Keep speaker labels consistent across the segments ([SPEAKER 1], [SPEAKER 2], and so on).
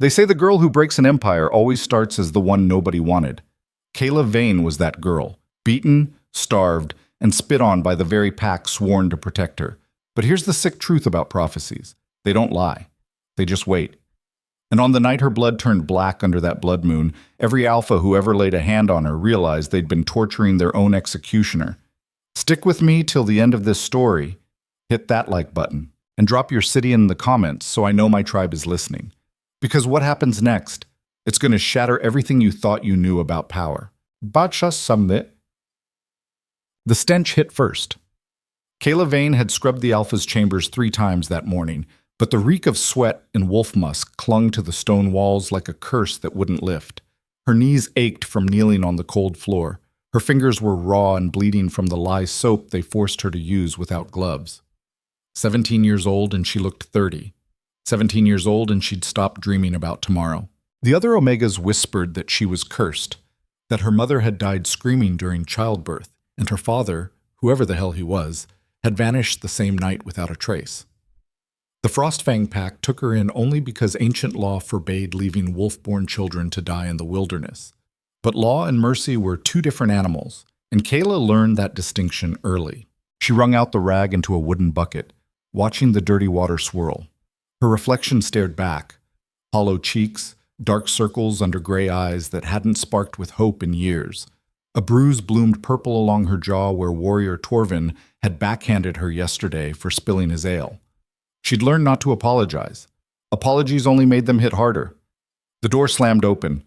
[SPEAKER 1] They say the girl who breaks an empire always starts as the one nobody wanted. Kayla Vane was that girl, beaten, starved, and spit on by the very pack sworn to protect her. But here's the sick truth about prophecies. They don't lie. They just wait. And on the night her blood turned black under that blood moon, every alpha who ever laid a hand on her realized they'd been torturing their own executioner. Stick with me till the end of this story. Hit that like button. And drop your city in the comments so I know my tribe is listening. Because what happens next? It's going to shatter everything you thought you knew about power. Bacha summit. The stench hit first. Kayla Vane had scrubbed the Alpha's chambers 3 times that morning, but the reek of sweat and wolf musk clung to the stone walls like a curse that wouldn't lift. Her knees ached from kneeling on the cold floor. Her fingers were raw and bleeding from the lye soap they forced her to use without gloves. 17 years old and she looked 30. 17 years old and she'd stopped dreaming about tomorrow. The other Omegas whispered that she was cursed, that her mother had died screaming during childbirth, and her father, whoever the hell he was, had vanished the same night without a trace. The Frostfang pack took her in only because ancient law forbade leaving wolf-born children to die in the wilderness. But law and mercy were 2 different animals, and Kayla learned that distinction early. She wrung out the rag into a wooden bucket, watching the dirty water swirl. Her reflection stared back, hollow cheeks, dark circles under gray eyes that hadn't sparked with hope in years. A bruise bloomed purple along her jaw where warrior Torvin had backhanded her yesterday for spilling his ale. She'd learned not to apologize. Apologies only made them hit harder. The door slammed open.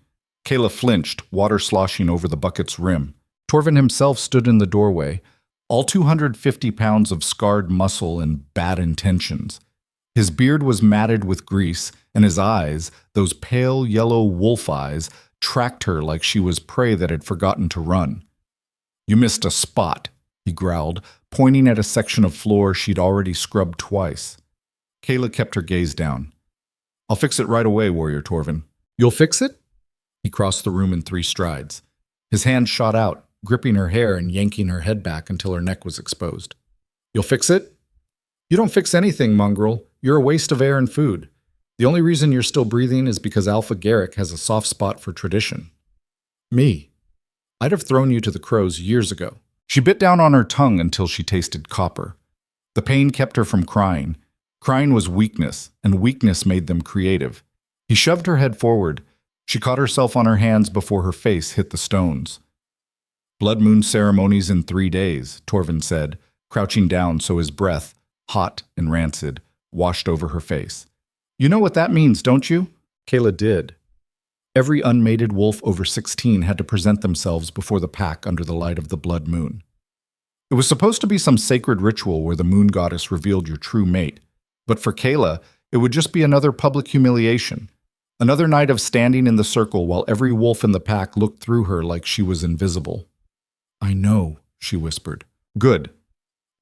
[SPEAKER 1] Kayla flinched, water sloshing over the bucket's rim. Torvin himself stood in the doorway, all 250 pounds of scarred muscle and bad intentions. His beard was matted with grease, and his eyes, those pale yellow wolf eyes, tracked her like she was prey that had forgotten to run. "You missed a spot," he growled, pointing at a section of floor she'd already scrubbed twice. Kayla kept her gaze down. "I'll fix it right away, Warrior Torvin." "You'll fix it?" He crossed the room in 3 strides. His hand shot out, gripping her hair and yanking her head back until her neck was exposed. "You'll fix it?" "You don't fix anything, mongrel. You're a waste of air and food. The only reason you're still breathing is because Alpha Garrick has a soft spot for tradition. Me. I'd have thrown you to the crows years ago." She bit down on her tongue until she tasted copper. The pain kept her from crying. Crying was weakness, and weakness made them creative. He shoved her head forward. She caught herself on her hands before her face hit the stones. "Blood moon ceremonies in 3 days," Torvin said, crouching down so his breath, hot and rancid, washed over her face. "You know what that means, don't you?" Kayla did. Every unmated wolf over 16 had to present themselves before the pack under the light of the blood moon. It was supposed to be some sacred ritual where the moon goddess revealed your true mate, but for Kayla, it would just be another public humiliation. Another night of standing in the circle while every wolf in the pack looked through her like she was invisible. "I know," she whispered. "Good."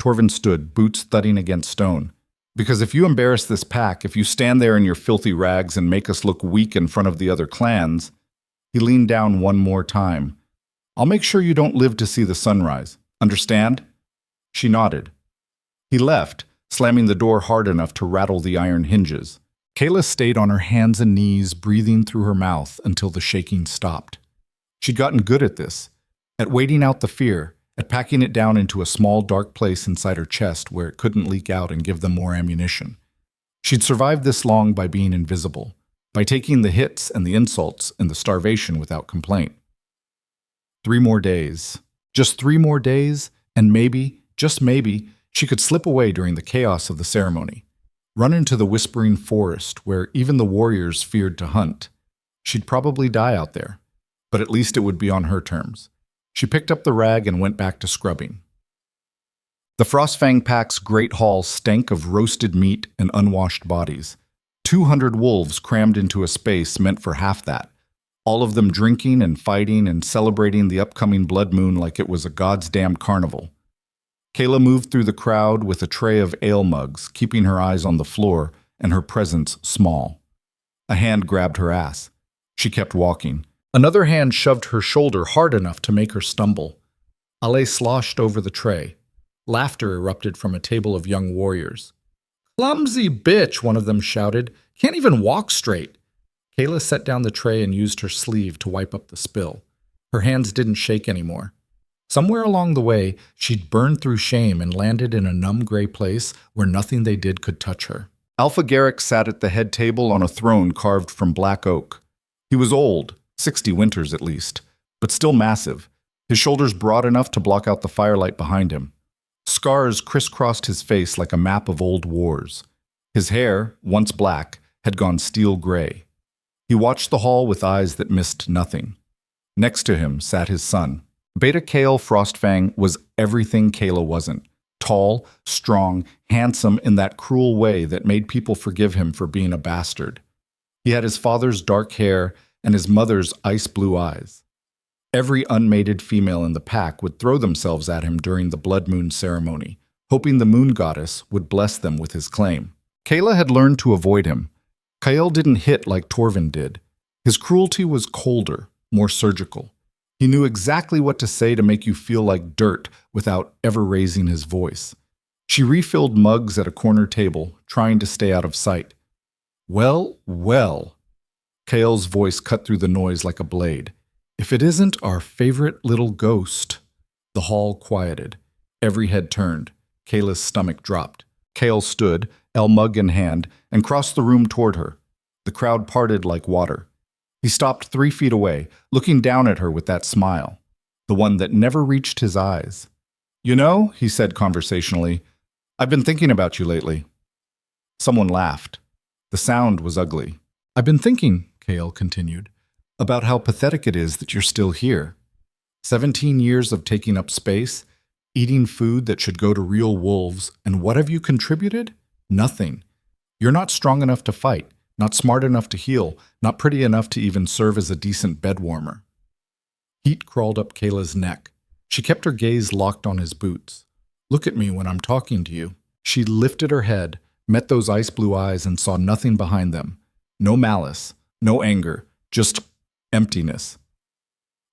[SPEAKER 1] Torvin stood, boots thudding against stone. "Because if you embarrass this pack, if you stand there in your filthy rags and make us look weak in front of the other clans," he leaned down one more time, "I'll make sure you don't live to see the sunrise. Understand?" She nodded. He left, slamming the door hard enough to rattle the iron hinges. Kayla stayed on her hands and knees, breathing through her mouth until the shaking stopped. She'd gotten good at this, at waiting out the fear, at packing it down into a small dark place inside her chest where it couldn't leak out and give them more ammunition. She'd survived this long by being invisible, by taking the hits and the insults and the starvation without complaint. 3 more days. Just 3 more days, and maybe, just maybe, she could slip away during the chaos of the ceremony. Run into the whispering forest where even the warriors feared to hunt. She'd probably die out there, but at least it would be on her terms. She picked up the rag and went back to scrubbing. The Frostfang pack's great hall stank of roasted meat and unwashed bodies. 200 wolves crammed into a space meant for half that, all of them drinking and fighting and celebrating the upcoming blood moon like it was a God's damned carnival. Kayla moved through the crowd with a tray of ale mugs, keeping her eyes on the floor and her presence small. A hand grabbed her ass. She kept walking. Another hand shoved her shoulder hard enough to make her stumble. Ale sloshed over the tray. Laughter erupted from a table of young warriors. "Clumsy bitch," one of them shouted. "Can't even walk straight." Kayla set down the tray and used her sleeve to wipe up the spill. Her hands didn't shake anymore. Somewhere along the way, she'd burned through shame and landed in a numb gray place where nothing they did could touch her. Alpha Garrick sat at the head table on a throne carved from black oak. He was old, 60 winters at least, but still massive, his shoulders broad enough to block out the firelight behind him. Scars crisscrossed his face like a map of old wars. His hair, once black, had gone steel gray. He watched the hall with eyes that missed nothing. Next to him sat his son. Beta Kale Frostfang was everything Kayla wasn't. Tall, strong, handsome in that cruel way that made people forgive him for being a bastard. He had his father's dark hair and his mother's ice blue eyes. Every unmated female in the pack would throw themselves at him during the blood moon ceremony, hoping the moon goddess would bless them with his claim. Kayla had learned to avoid him. Kyle didn't hit like Torvin did. His cruelty was colder, more surgical. He knew exactly what to say to make you feel like dirt without ever raising his voice. She refilled mugs at a corner table, trying to stay out of sight. Well, well. Kale's voice cut through the noise like a blade. If it isn't our favorite little ghost. The hall quieted. Every head turned. Kayla's stomach dropped. Kale stood, L mug in hand, and crossed the room toward her. The crowd parted like water. He stopped 3 feet away, looking down at her with that smile, the one that never reached his eyes. You know, he said conversationally, I've been thinking about you lately. Someone laughed. The sound was ugly. I've been thinking, Kale continued, about how pathetic it is that you're still here. 17 years of taking up space, eating food that should go to real wolves, and what have you contributed? Nothing. You're not strong enough to fight. Not smart enough to heal, not pretty enough to even serve as a decent bed warmer. Heat crawled up Kayla's neck. She kept her gaze locked on his boots. Look at me when I'm talking to you. She lifted her head, met those ice blue eyes, and saw nothing behind them. No malice, no anger, just emptiness.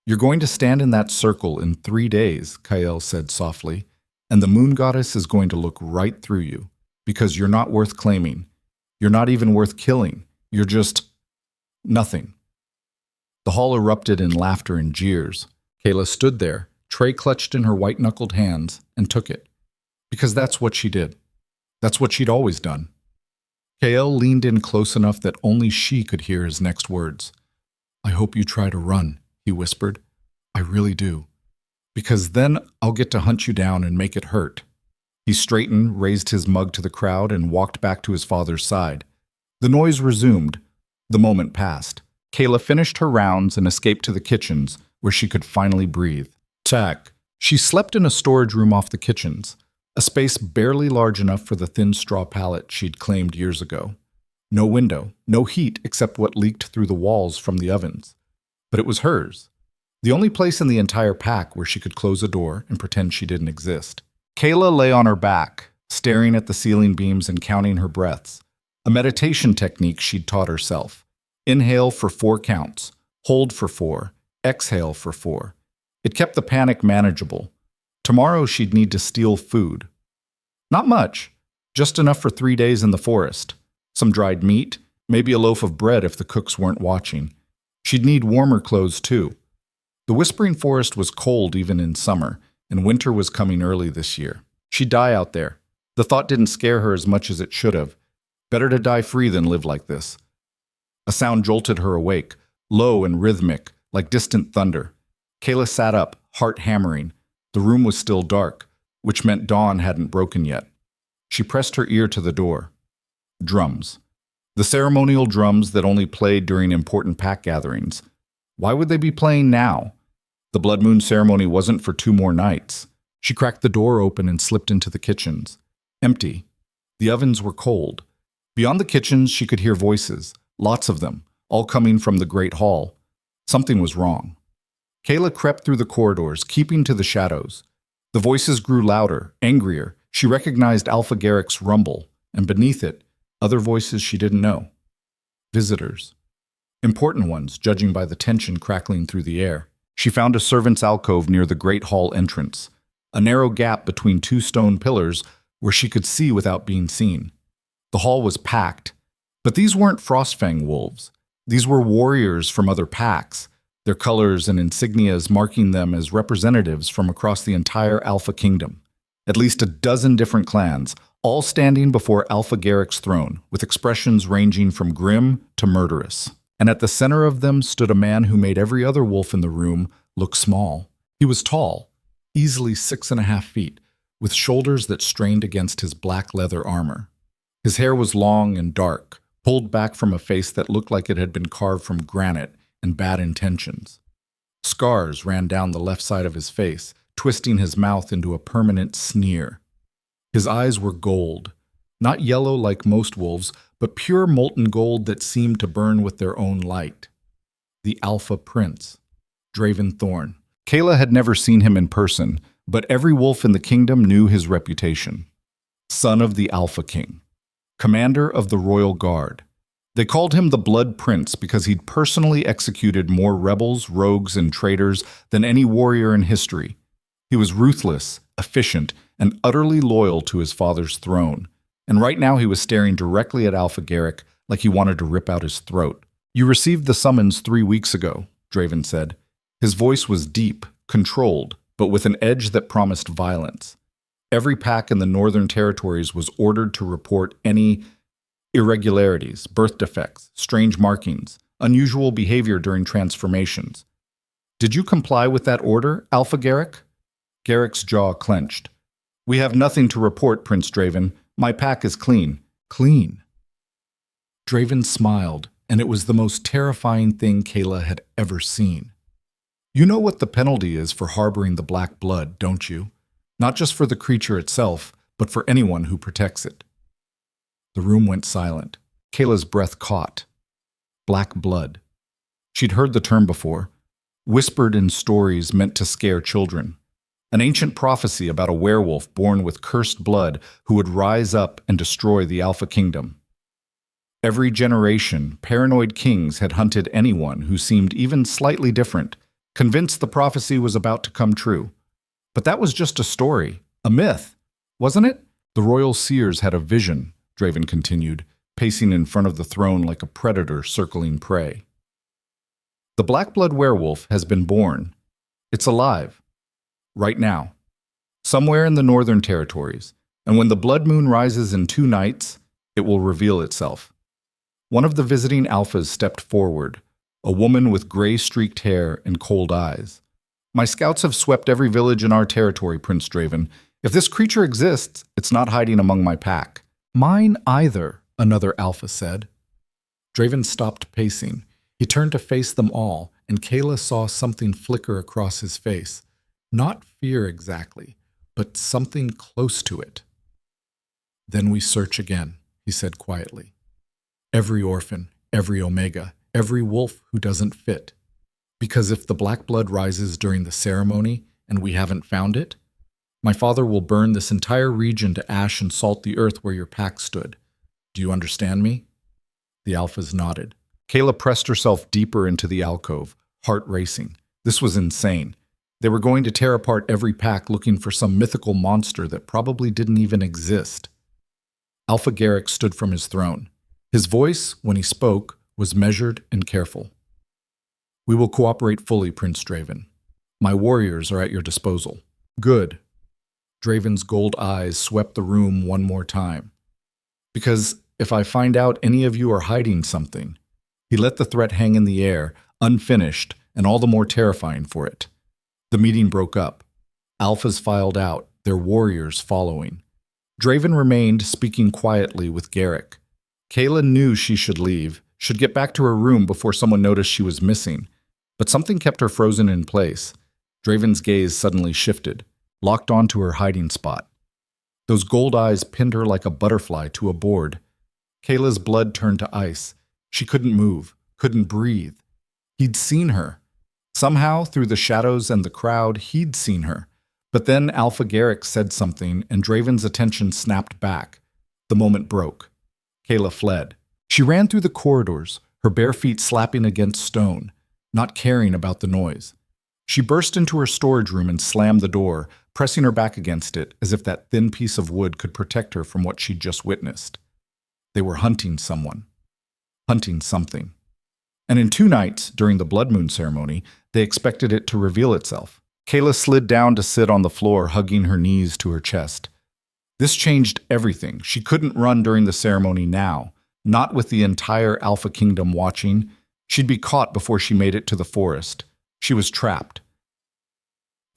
[SPEAKER 1] You're going to stand in that circle in 3 days, Kyle said softly, and the moon goddess is going to look right through you, because you're not worth claiming. You're not even worth killing. You're just nothing. The hall erupted in laughter and jeers. Kayla stood there, tray clutched in her white-knuckled hands, and took it. Because that's what she did. That's what she'd always done. Kale leaned in close enough that only she could hear his next words. I hope you try to run, he whispered. I really do. Because then I'll get to hunt you down and make it hurt. He straightened, raised his mug to the crowd, and walked back to his father's side. The noise resumed. The moment passed. Kayla finished her rounds and escaped to the kitchens, where she could finally breathe. Tack. She slept in a storage room off the kitchens, a space barely large enough for the thin straw pallet she'd claimed years ago. No window, no heat except what leaked through the walls from the ovens. But it was hers. The only place in the entire pack where she could close a door and pretend she didn't exist. Kayla lay on her back, staring at the ceiling beams and counting her breaths, a meditation technique she'd taught herself. Inhale for 4 counts, hold for 4, exhale for 4. It kept the panic manageable. Tomorrow she'd need to steal food. Not much, just enough for 3 days in the forest. Some dried meat, maybe a loaf of bread if the cooks weren't watching. She'd need warmer clothes too. The Whispering Forest was cold even in summer, and winter was coming early this year. She'd die out there. The thought didn't scare her as much as it should have. Better to die free than live like this. A sound jolted her awake, low and rhythmic, like distant thunder. Kayla sat up, heart hammering. The room was still dark, which meant dawn hadn't broken yet. She pressed her ear to the door. Drums. The ceremonial drums that only played during important pack gatherings. Why would they be playing now? The blood moon ceremony wasn't for 2 more nights. She cracked the door open and slipped into the kitchens. Empty. The ovens were cold. Beyond the kitchens, she could hear voices, lots of them, all coming from the great hall. Something was wrong. Kayla crept through the corridors, keeping to the shadows. The voices grew louder, angrier. She recognized Alpha Garrick's rumble, and beneath it, other voices she didn't know. Visitors. Important ones, judging by the tension crackling through the air. She found a servant's alcove near the great hall entrance, a narrow gap between 2 stone pillars where she could see without being seen. The hall was packed, but these weren't Frostfang wolves. These were warriors from other packs, their colors and insignias marking them as representatives from across the entire Alpha Kingdom. At least a dozen different clans, all standing before Alpha Garrick's throne, with expressions ranging from grim to murderous. And at the center of them stood a man who made every other wolf in the room look small. He was tall, easily 6.5 feet, with shoulders that strained against his black leather armor. His hair was long and dark, pulled back from a face that looked like it had been carved from granite and bad intentions. Scars ran down the left side of his face, twisting his mouth into a permanent sneer. His eyes were gold, not yellow like most wolves, but pure molten gold that seemed to burn with their own light. The Alpha Prince, Draven Thorn. Kayla had never seen him in person, but every wolf in the kingdom knew his reputation. Son of the Alpha King, commander of the Royal Guard. They called him the Blood Prince because he'd personally executed more rebels, rogues, and traitors than any warrior in history. He was ruthless, efficient, and utterly loyal to his father's throne. And right now he was staring directly at Alpha Garrick like he wanted to rip out his throat. "You received the summons 3 weeks ago," Draven said. His voice was deep, controlled, but with an edge that promised violence. Every pack in the Northern Territories was ordered to report any irregularities, birth defects, strange markings, unusual behavior during transformations. "Did you comply with that order, Alpha Garrick?" Garrick's jaw clenched. "We have nothing to report, Prince Draven. My pack is clean." "Clean?" Draven smiled, and it was the most terrifying thing Kayla had ever seen. "You know what the penalty is for harboring the black blood, don't you? Not just for the creature itself, but for anyone who protects it." The room went silent. Kayla's breath caught. Black blood. She'd heard the term before, whispered in stories meant to scare children. An ancient prophecy about a werewolf born with cursed blood who would rise up and destroy the Alpha Kingdom. Every generation, paranoid kings had hunted anyone who seemed even slightly different, convinced the prophecy was about to come true. But that was just a story, a myth, wasn't it? "The royal seers had a vision," Draven continued, pacing in front of the throne like a predator circling prey. "The Black Blood Werewolf has been born. It's alive. Right now. Somewhere in the Northern Territories. And when the blood moon rises in 2 nights, it will reveal itself." One of the visiting alphas stepped forward, a woman with gray-streaked hair and cold eyes. "My scouts have swept every village in our territory, Prince Draven. If this creature exists, it's not hiding among my pack." "Mine either," another alpha said. Draven stopped pacing. He turned to face them all, and Kayla saw something flicker across his face. Not fear exactly, but something close to it. "Then we search again," he said quietly. "Every orphan, every omega, every wolf who doesn't fit. Because if the black blood rises during the ceremony and we haven't found it, my father will burn this entire region to ash and salt the earth where your pack stood. Do you understand me?" The alphas nodded. Kayla pressed herself deeper into the alcove, heart racing. This was insane. They were going to tear apart every pack looking for some mythical monster that probably didn't even exist. Alpha Garrick stood from his throne. His voice, when he spoke, was measured and careful. "We will cooperate fully, Prince Draven. My warriors are at your disposal." "Good." Draven's gold eyes swept the room one more time. "Because if I find out any of you are hiding something..." He let the threat hang in the air, unfinished, and all the more terrifying for it. The meeting broke up. Alphas filed out, their warriors following. Draven remained, speaking quietly with Garrick. Kayla knew she should leave, should get back to her room before someone noticed she was missing. But something kept her frozen in place. Draven's gaze suddenly shifted, locked onto her hiding spot. Those gold eyes pinned her like a butterfly to a board. Kayla's blood turned to ice. She couldn't move, couldn't breathe. He'd seen her. Somehow, through the shadows and the crowd, he'd seen her. But then Alpha Garrick said something, and Draven's attention snapped back. The moment broke. Kayla fled. She ran through the corridors, her bare feet slapping against stone, not caring about the noise. She burst into her storage room and slammed the door, pressing her back against it as if that thin piece of wood could protect her from what she'd just witnessed. They were hunting someone. Hunting something. And in 2 nights, during the blood moon ceremony, they expected it to reveal itself. Kayla slid down to sit on the floor, hugging her knees to her chest. This changed everything. She couldn't run during the ceremony now, not with the entire Alpha Kingdom watching. She'd be caught before she made it to the forest. She was trapped.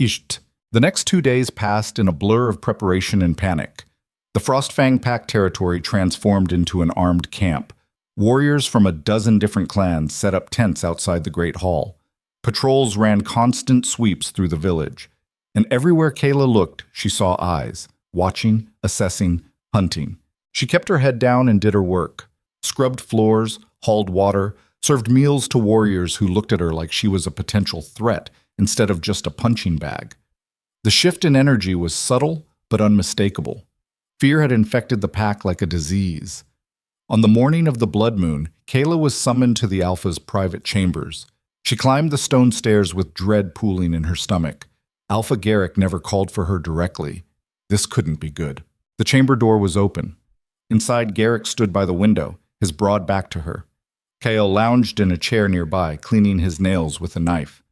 [SPEAKER 1] Isht. The next 2 days passed in a blur of preparation and panic. The Frostfang Pack territory transformed into an armed camp. Warriors from a dozen different clans set up tents outside the Great Hall. Patrols ran constant sweeps through the village. And everywhere Kayla looked, she saw eyes, watching, assessing, hunting. She kept her head down and did her work. Scrubbed floors, hauled water, served meals to warriors who looked at her like she was a potential threat instead of just a punching bag. The shift in energy was subtle but unmistakable. Fear had infected the pack like a disease. On the morning of the blood moon, Kayla was summoned to the Alpha's private chambers. She climbed the stone stairs with dread pooling in her stomach. Alpha Garrick never called for her directly. This couldn't be good. The chamber door was open. Inside, Garrick stood by the window, his broad back to her. Kale lounged in a chair nearby, cleaning his nails with a knife.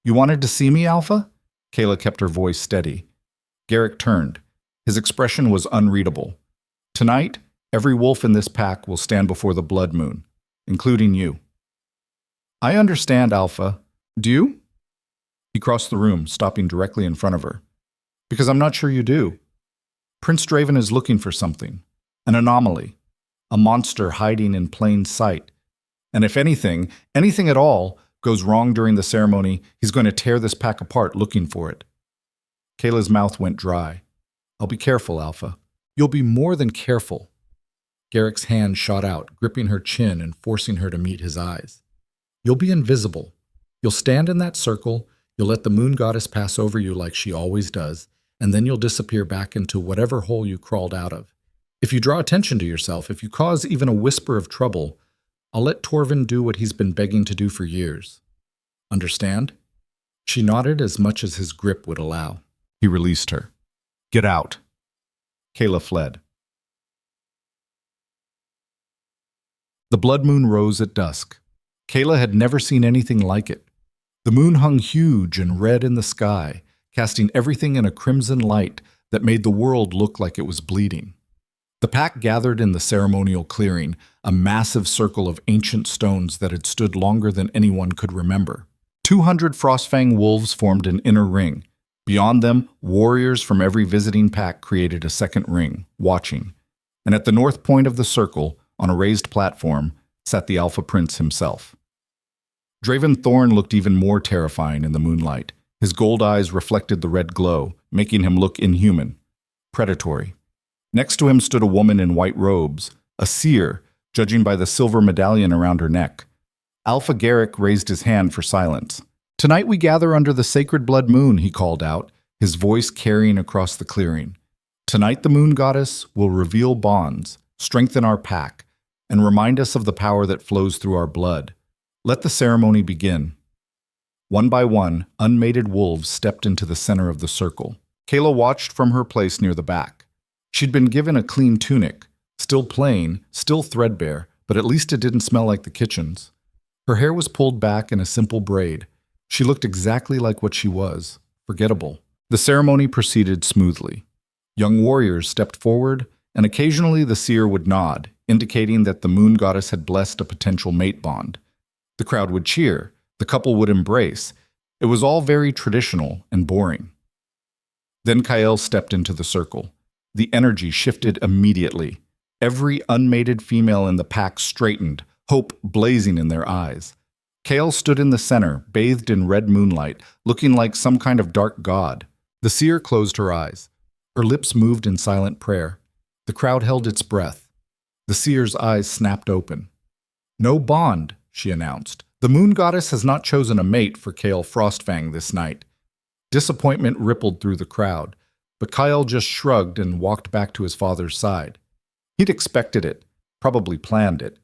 [SPEAKER 1] "You wanted to see me, Alpha?" Kayla kept her voice steady. Garrick turned. His expression was unreadable. "Tonight, every wolf in this pack will stand before the blood moon, including you." "I understand, Alpha. Do you?" He crossed the room, stopping directly in front of her. "Because I'm not sure you do. Prince Draven is looking for something. An anomaly. A monster hiding in plain sight. And if anything at all, goes wrong during the ceremony, he's going to tear this pack apart looking for it." Kayla's mouth went dry. "I'll be careful, Alpha." "You'll be more than careful." Garrick's hand shot out, gripping her chin and forcing her to meet his eyes. "You'll be invisible. You'll stand in that circle, you'll let the moon goddess pass over you like she always does, and then you'll disappear back into whatever hole you crawled out of. If you draw attention to yourself, if you cause even a whisper of trouble, I'll let Torvin do what he's been begging to do for years. Understand?" She nodded as much as his grip would allow. He released her. "Get out." Kayla fled. The blood moon rose at dusk. Kayla had never seen anything like it. The moon hung huge and red in the sky, casting everything in a crimson light that made the world look like it was bleeding. The pack gathered in the ceremonial clearing, a massive circle of ancient stones that had stood longer than anyone could remember. 200 Frostfang wolves formed an inner ring. Beyond them, warriors from every visiting pack created a second ring, watching. And at the north point of the circle, on a raised platform, sat the Alpha Prince himself. Draven Thorn looked even more terrifying in the moonlight. His gold eyes reflected the red glow, making him look inhuman, predatory. Next to him stood a woman in white robes, a seer, judging by the silver medallion around her neck. Alpha Garrick raised his hand for silence. "Tonight we gather under the sacred blood moon," he called out, his voice carrying across the clearing. "Tonight the moon goddess will reveal bonds, strengthen our pack, and remind us of the power that flows through our blood. Let the ceremony begin." One by one, unmated wolves stepped into the center of the circle. Kayla watched from her place near the back. She'd been given a clean tunic, still plain, still threadbare, but at least it didn't smell like the kitchen's. Her hair was pulled back in a simple braid. She looked exactly like what she was, forgettable. The ceremony proceeded smoothly. Young warriors stepped forward, and occasionally the seer would nod, indicating that the moon goddess had blessed a potential mate bond. The crowd would cheer, the couple would embrace. It was all very traditional and boring. Then Kyle stepped into the circle. The energy shifted immediately. Every unmated female in the pack straightened, hope blazing in their eyes. Kale stood in the center, bathed in red moonlight, looking like some kind of dark god. The seer closed her eyes. Her lips moved in silent prayer. The crowd held its breath. The seer's eyes snapped open. "No bond," she announced. "The moon goddess has not chosen a mate for Kale Frostfang this night." Disappointment rippled through the crowd, but Kyle just shrugged and walked back to his father's side. He'd expected it, probably planned it.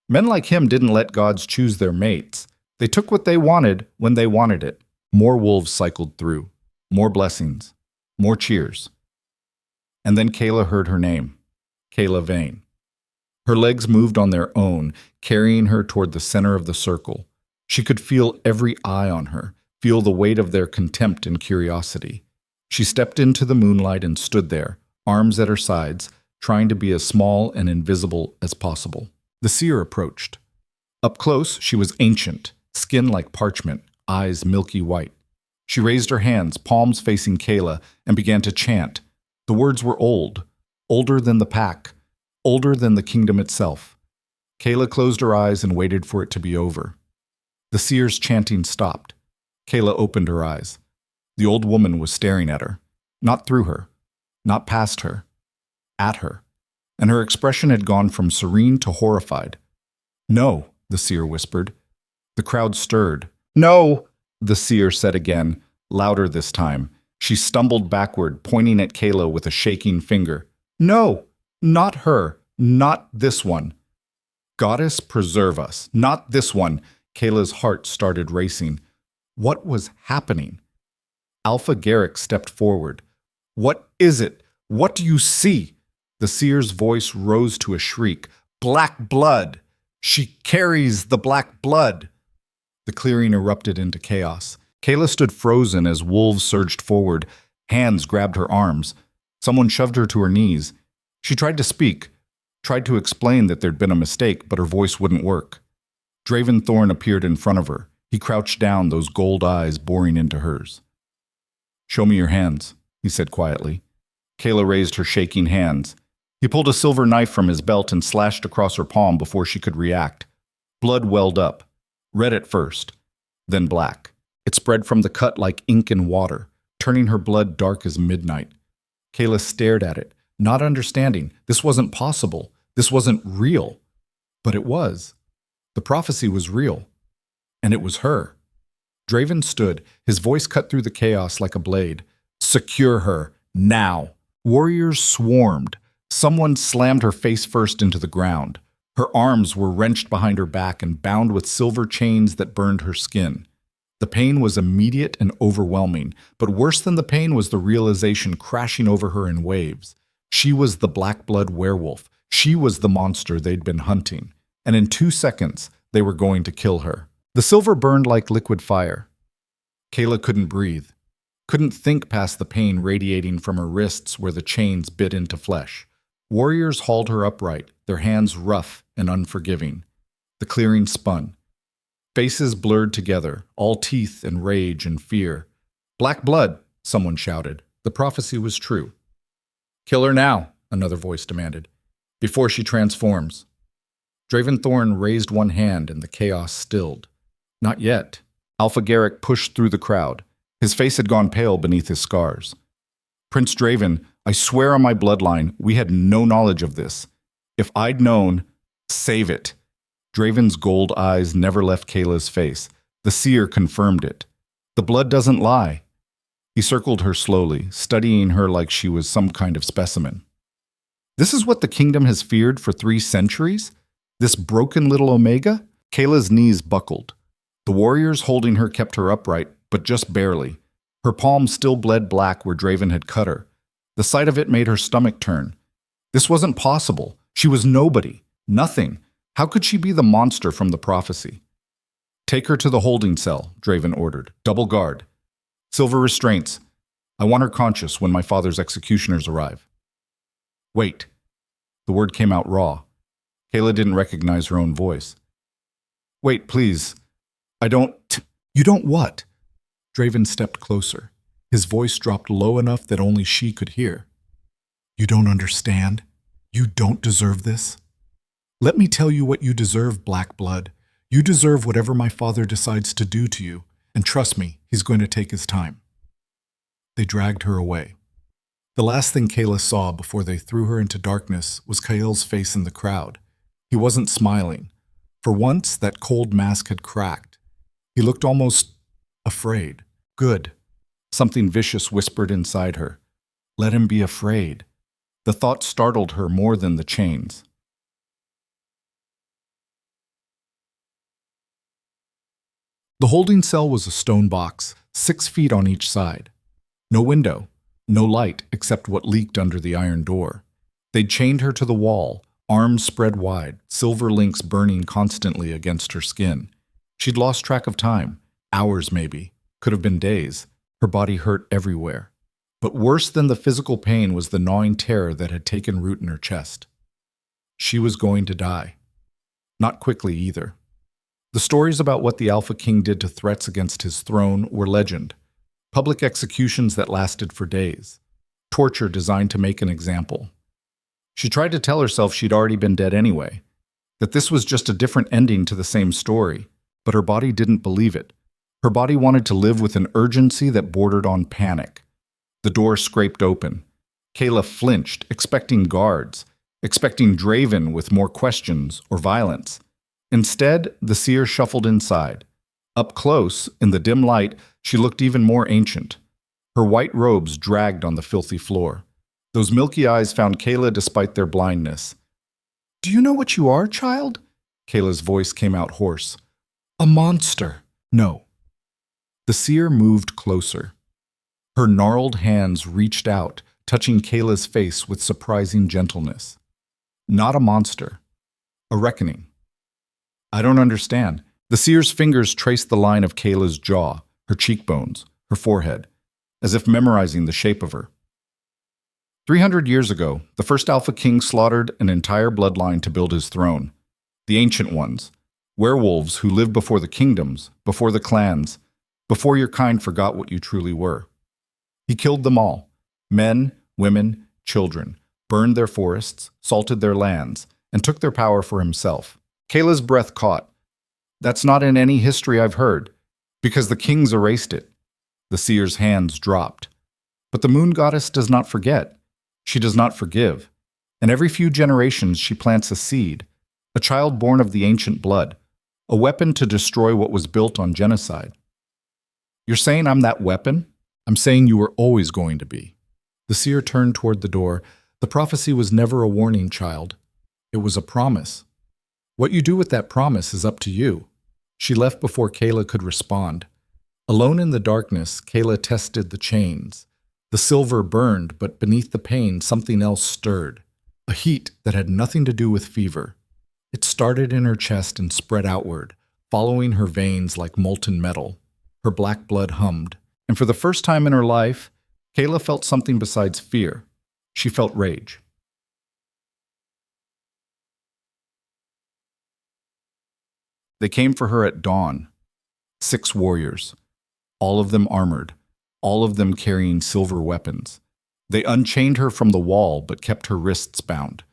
[SPEAKER 1] Men like him didn't let gods choose their mates. They took what they wanted when they wanted it. More wolves cycled through. More blessings. More cheers. And then Kayla heard her name. Kayla Vane. Her legs moved on their own, carrying her toward the center of the circle. She could feel every eye on her, feel the weight of their contempt and curiosity. She stepped into the moonlight and stood there, arms at her sides, trying to be as small and invisible as possible. The seer approached. Up close, she was ancient, skin like parchment, eyes milky white. She raised her hands, palms facing Kayla, and began to chant. The words were old, older than the pack, older than the kingdom itself. Kayla closed her eyes and waited for it to be over. The seer's chanting stopped. Kayla opened her eyes. The old woman was staring at her, not through her, not past her, at her, and her expression had gone from serene to horrified. "No," the seer whispered. The crowd stirred. "No," the seer said again, louder this time. She stumbled backward, pointing at Kayla with a shaking finger. "No, not her, not this one. Goddess, preserve us, not this one." Kayla's heart started racing. What was happening? Alpha Garrick stepped forward. "What is it? What do you see?" The seer's voice rose to a shriek. "Black blood! She carries the black blood!" The clearing erupted into chaos. Kayla stood frozen as wolves surged forward. Hands grabbed her arms. Someone shoved her to her knees. She tried to speak, tried to explain that there'd been a mistake, but her voice wouldn't work. Draven Thorn appeared in front of her. He crouched down, those gold eyes boring into hers. "Show me your hands," he said quietly. Kayla raised her shaking hands. He pulled a silver knife from his belt and slashed across her palm before she could react. Blood welled up, red at first, then black. It spread from the cut like ink in water, turning her blood dark as midnight. Kayla stared at it, not understanding. This wasn't possible. This wasn't real. But it was. The prophecy was real. And it was her. Draven stood, his voice cut through the chaos like a blade. "Secure her, now." Warriors swarmed. Someone slammed her face first into the ground. Her arms were wrenched behind her back and bound with silver chains that burned her skin. The pain was immediate and overwhelming, but worse than the pain was the realization crashing over her in waves. She was the Black Blood Werewolf. She was the monster they'd been hunting. And in 2 seconds, they were going to kill her. The silver burned like liquid fire. Kayla couldn't breathe, couldn't think past the pain radiating from her wrists where the chains bit into flesh. Warriors hauled her upright, their hands rough and unforgiving. The clearing spun. Faces blurred together, all teeth and rage and fear. "Black blood," someone shouted. The prophecy was true. "Kill her now," another voice demanded, "before she transforms." Draven Thorn raised one hand and the chaos stilled. Not yet. Alpha Garrick pushed through the crowd. His face had gone pale beneath his scars. "Prince Draven, I swear on my bloodline, we had no knowledge of this. If I'd known, save it." Draven's gold eyes never left Kayla's face. The seer confirmed it. "The blood doesn't lie." He circled her slowly, studying her like she was some kind of specimen. "This is what the kingdom has feared for 3 centuries? This broken little Omega?" Kayla's knees buckled. The warriors holding her kept her upright, but just barely. Her palm still bled black where Draven had cut her. The sight of it made her stomach turn. This wasn't possible. She was nobody, nothing. How could she be the monster from the prophecy? "Take her to the holding cell," Draven ordered. "Double guard. Silver restraints. I want her conscious when my father's executioners arrive." "Wait." The word came out raw. Kayla didn't recognize her own voice. "Wait, please. I don't..." "You don't what?" Draven stepped closer. His voice dropped low enough that only she could hear. "You don't understand? You don't deserve this? Let me tell you what you deserve, Black Blood. You deserve whatever my father decides to do to you, and trust me, he's going to take his time." They dragged her away. The last thing Kayla saw before they threw her into darkness was Kael's face in the crowd. He wasn't smiling. For once, that cold mask had cracked. He looked almost afraid. "Good." Something vicious whispered inside her. Let him be afraid. The thought startled her more than the chains. The holding cell was a stone box, 6 feet on each side. No window, no light except what leaked under the iron door. They'd chained her to the wall, arms spread wide, silver links burning constantly against her skin. She'd lost track of time, hours maybe, could have been days. Her body hurt everywhere. But worse than the physical pain was the gnawing terror that had taken root in her chest. She was going to die. Not quickly either. The stories about what the Alpha King did to threats against his throne were legend. Public executions that lasted for days. Torture designed to make an example. She tried to tell herself she'd already been dead anyway, that this was just a different ending to the same story, but her body didn't believe it. Her body wanted to live with an urgency that bordered on panic. The door scraped open. Kayla flinched, expecting guards, expecting Draven with more questions or violence. Instead, the seer shuffled inside. Up close, in the dim light, she looked even more ancient. Her white robes dragged on the filthy floor. Those milky eyes found Kayla despite their blindness. "Do you know what you are, child?" Kayla's voice came out hoarse. "A monster." "No." The seer moved closer. Her gnarled hands reached out, touching Kayla's face with surprising gentleness. "Not a monster. A reckoning." "I don't understand." The seer's fingers traced the line of Kayla's jaw, her cheekbones, her forehead, as if memorizing the shape of her. 300 years ago, the first Alpha King slaughtered an entire bloodline to build his throne. The Ancient Ones, werewolves who lived before the kingdoms, before the clans, before your kind forgot what you truly were. He killed them all, men, women, children, burned their forests, salted their lands, and took their power for himself. Kayla's breath caught. "That's not in any history I've heard, because the kings erased it." The seer's hands dropped. But the moon goddess does not forget. She does not forgive. And every few generations she plants a seed, a child born of the ancient blood, a weapon to destroy what was built on genocide. "You're saying I'm that weapon?" "I'm saying you were always going to be." The seer turned toward the door. The prophecy was never a warning, child. It was a promise. What you do with that promise is up to you. She left before Kayla could respond. Alone in the darkness, Kayla tested the chains. The silver burned, but beneath the pain, something else stirred. A heat that had nothing to do with fever. It started in her chest and spread outward, following her veins like molten metal. Her black blood hummed. And for the first time in her life, Kayla felt something besides fear. She felt rage. They came for her at dawn. 6 warriors. All of them armored. All of them carrying silver weapons. They unchained her from the wall, but kept her wrists bound.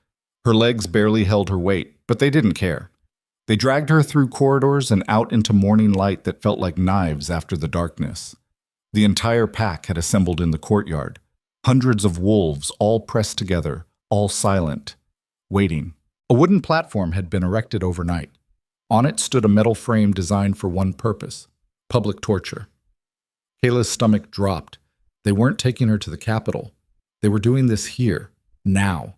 [SPEAKER 1] Her legs barely held her weight, but they didn't care. They dragged her through corridors and out into morning light that felt like knives after the darkness. The entire pack had assembled in the courtyard. Hundreds of wolves, all pressed together, all silent, waiting. A wooden platform had been erected overnight. On it stood a metal frame designed for one purpose: public torture. Kayla's stomach dropped. They weren't taking her to the capital. They were doing this here, now.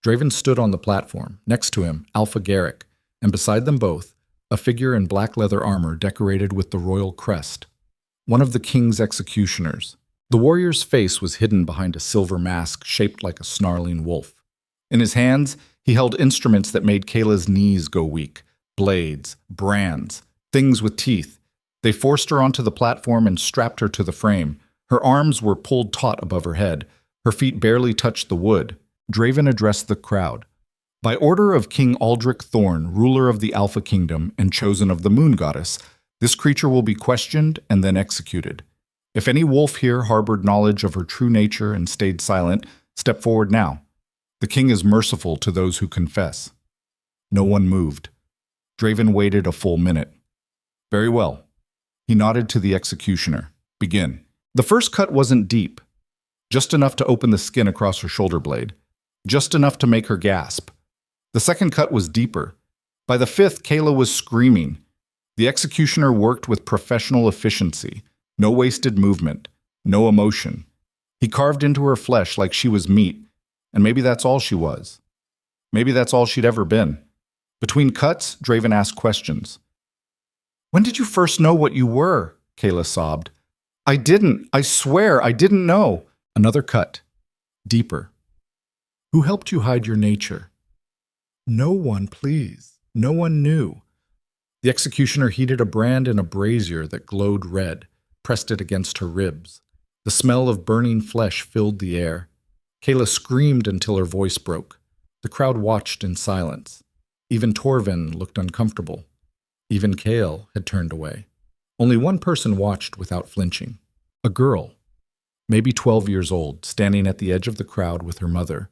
[SPEAKER 1] Draven stood on the platform. Next to him, Alpha Garrick, and beside them both, a figure in black leather armor decorated with the royal crest. One of the king's executioners. The warrior's face was hidden behind a silver mask shaped like a snarling wolf. In his hands, he held instruments that made Kayla's knees go weak. Blades, brands, things with teeth. They forced her onto the platform and strapped her to the frame. Her arms were pulled taut above her head. Her feet barely touched the wood. Draven addressed the crowd. "By order of King Aldrich Thorn, ruler of the Alpha Kingdom and chosen of the Moon Goddess, this creature will be questioned and then executed. If any wolf here harbored knowledge of her true nature and stayed silent, step forward now. The king is merciful to those who confess." No one moved. Draven waited a full minute. "Very well." He nodded to the executioner. "Begin." The first cut wasn't deep. Just enough to open the skin across her shoulder blade. Just enough to make her gasp. The second cut was deeper. By the 5th, Kayla was screaming. The executioner worked with professional efficiency. No wasted movement. No emotion. He carved into her flesh like she was meat. And maybe that's all she was. Maybe that's all she'd ever been. Between cuts, Draven asked questions. "When did you first know what you were?" Kayla sobbed. I swear, I didn't know." Another cut. Deeper. "Who helped you hide your nature?" No one, please. No one knew. The executioner heated a brand in a brazier that glowed red, pressed it against her ribs. The smell of burning flesh filled the air. Kayla screamed until her voice broke. The crowd watched in silence. Even Torvin looked uncomfortable. Even Kale had turned away. Only one person watched without flinching. A girl, maybe 12 years old, standing at the edge of the crowd with her mother.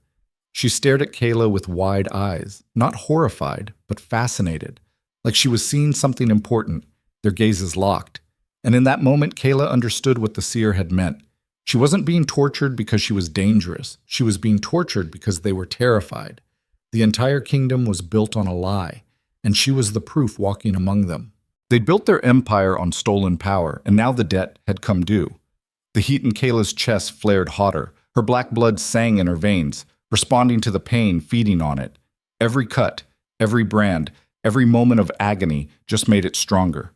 [SPEAKER 1] She stared at Kayla with wide eyes, not horrified, but fascinated, like she was seeing something important, their gazes locked. And in that moment, Kayla understood what the seer had meant. She wasn't being tortured because she was dangerous. She was being tortured because they were terrified. The entire kingdom was built on a lie, and she was the proof walking among them. They'd built their empire on stolen power, and now the debt had come due. The heat in Kayla's chest flared hotter. Her black blood sang in her veins, responding to the pain feeding on it. Every cut, every brand, every moment of agony just made it stronger.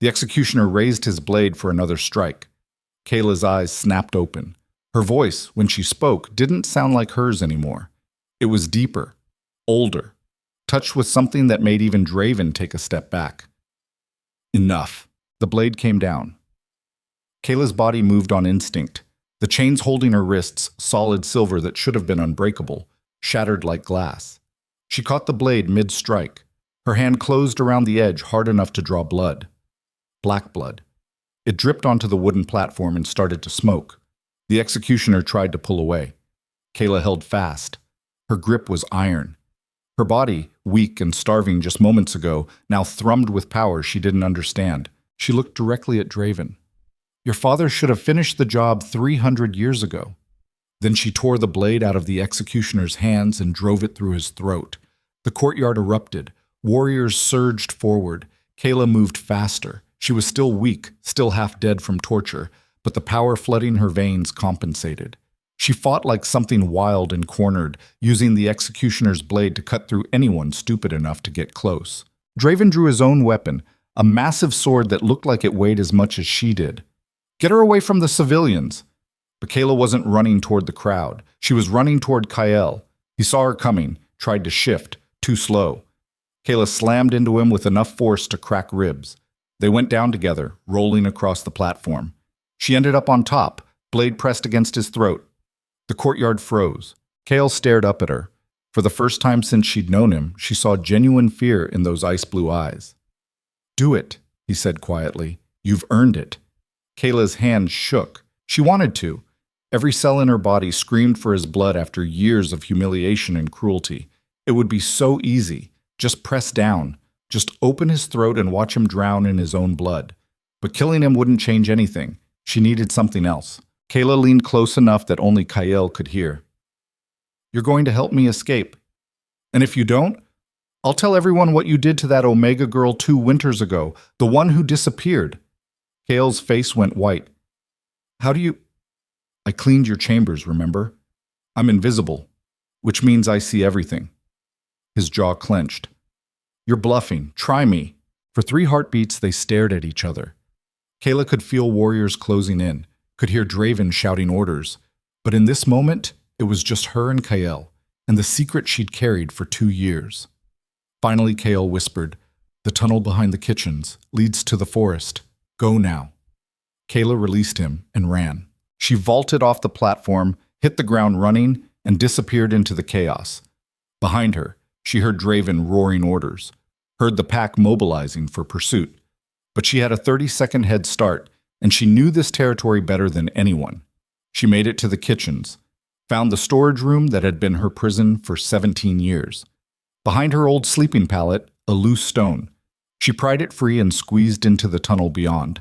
[SPEAKER 1] The executioner raised his blade for another strike. Kayla's eyes snapped open. Her voice, when she spoke, didn't sound like hers anymore. It was deeper, older, touched with something that made even Draven take a step back. Enough. The blade came down. Kayla's body moved on instinct. The chains holding her wrists, solid silver that should have been unbreakable, shattered like glass. She caught the blade mid-strike. Her hand closed around the edge hard enough to draw blood. Black blood. It dripped onto the wooden platform and started to smoke. The executioner tried to pull away. Kayla held fast. Her grip was iron. Her body, weak and starving just moments ago, now thrummed with power she didn't understand. She looked directly at Draven. Your father should have finished the job 300 years ago. Then she tore the blade out of the executioner's hands and drove it through his throat. The courtyard erupted. Warriors surged forward. Kayla moved faster. She was still weak, still half dead from torture, but the power flooding her veins compensated. She fought like something wild and cornered, using the executioner's blade to cut through anyone stupid enough to get close. Draven drew his own weapon, a massive sword that looked like it weighed as much as she did. Get her away from the civilians! But Kayla wasn't running toward the crowd. She was running toward Kyle. He saw her coming, tried to shift, too slow. Kayla slammed into him with enough force to crack ribs. They went down together, rolling across the platform. She ended up on top, blade pressed against his throat. The courtyard froze. Kale stared up at her. For the first time since she'd known him, she saw genuine fear in those ice-blue eyes. Do it, he said quietly. You've earned it. Kayla's hand shook. She wanted to. Every cell in her body screamed for his blood after years of humiliation and cruelty. It would be so easy. Just press down. Just open his throat and watch him drown in his own blood. But killing him wouldn't change anything. She needed something else. Kayla leaned close enough that only Kyle could hear. You're going to help me escape. And if you don't, I'll tell everyone what you did to that Omega girl 2 winters ago, the one who disappeared. Kale's face went white. How do you... I cleaned your chambers, remember? I'm invisible, which means I see everything. His jaw clenched. You're bluffing. Try me. For 3 heartbeats, they stared at each other. Kayla could feel warriors closing in, could hear Draven shouting orders. But in this moment, it was just her and Kyle, and the secret she'd carried for 2 years. Finally, Kale whispered, The tunnel behind the kitchens leads to the forest. Go now. Kayla released him and ran. She vaulted off the platform, hit the ground running, and disappeared into the chaos. Behind her, she heard Draven roaring orders, heard the pack mobilizing for pursuit. But she had a 30-second head start, and she knew this territory better than anyone. She made it to the kitchens, found the storage room that had been her prison for 17 years. Behind her old sleeping pallet, a loose stone. She pried it free and squeezed into the tunnel beyond.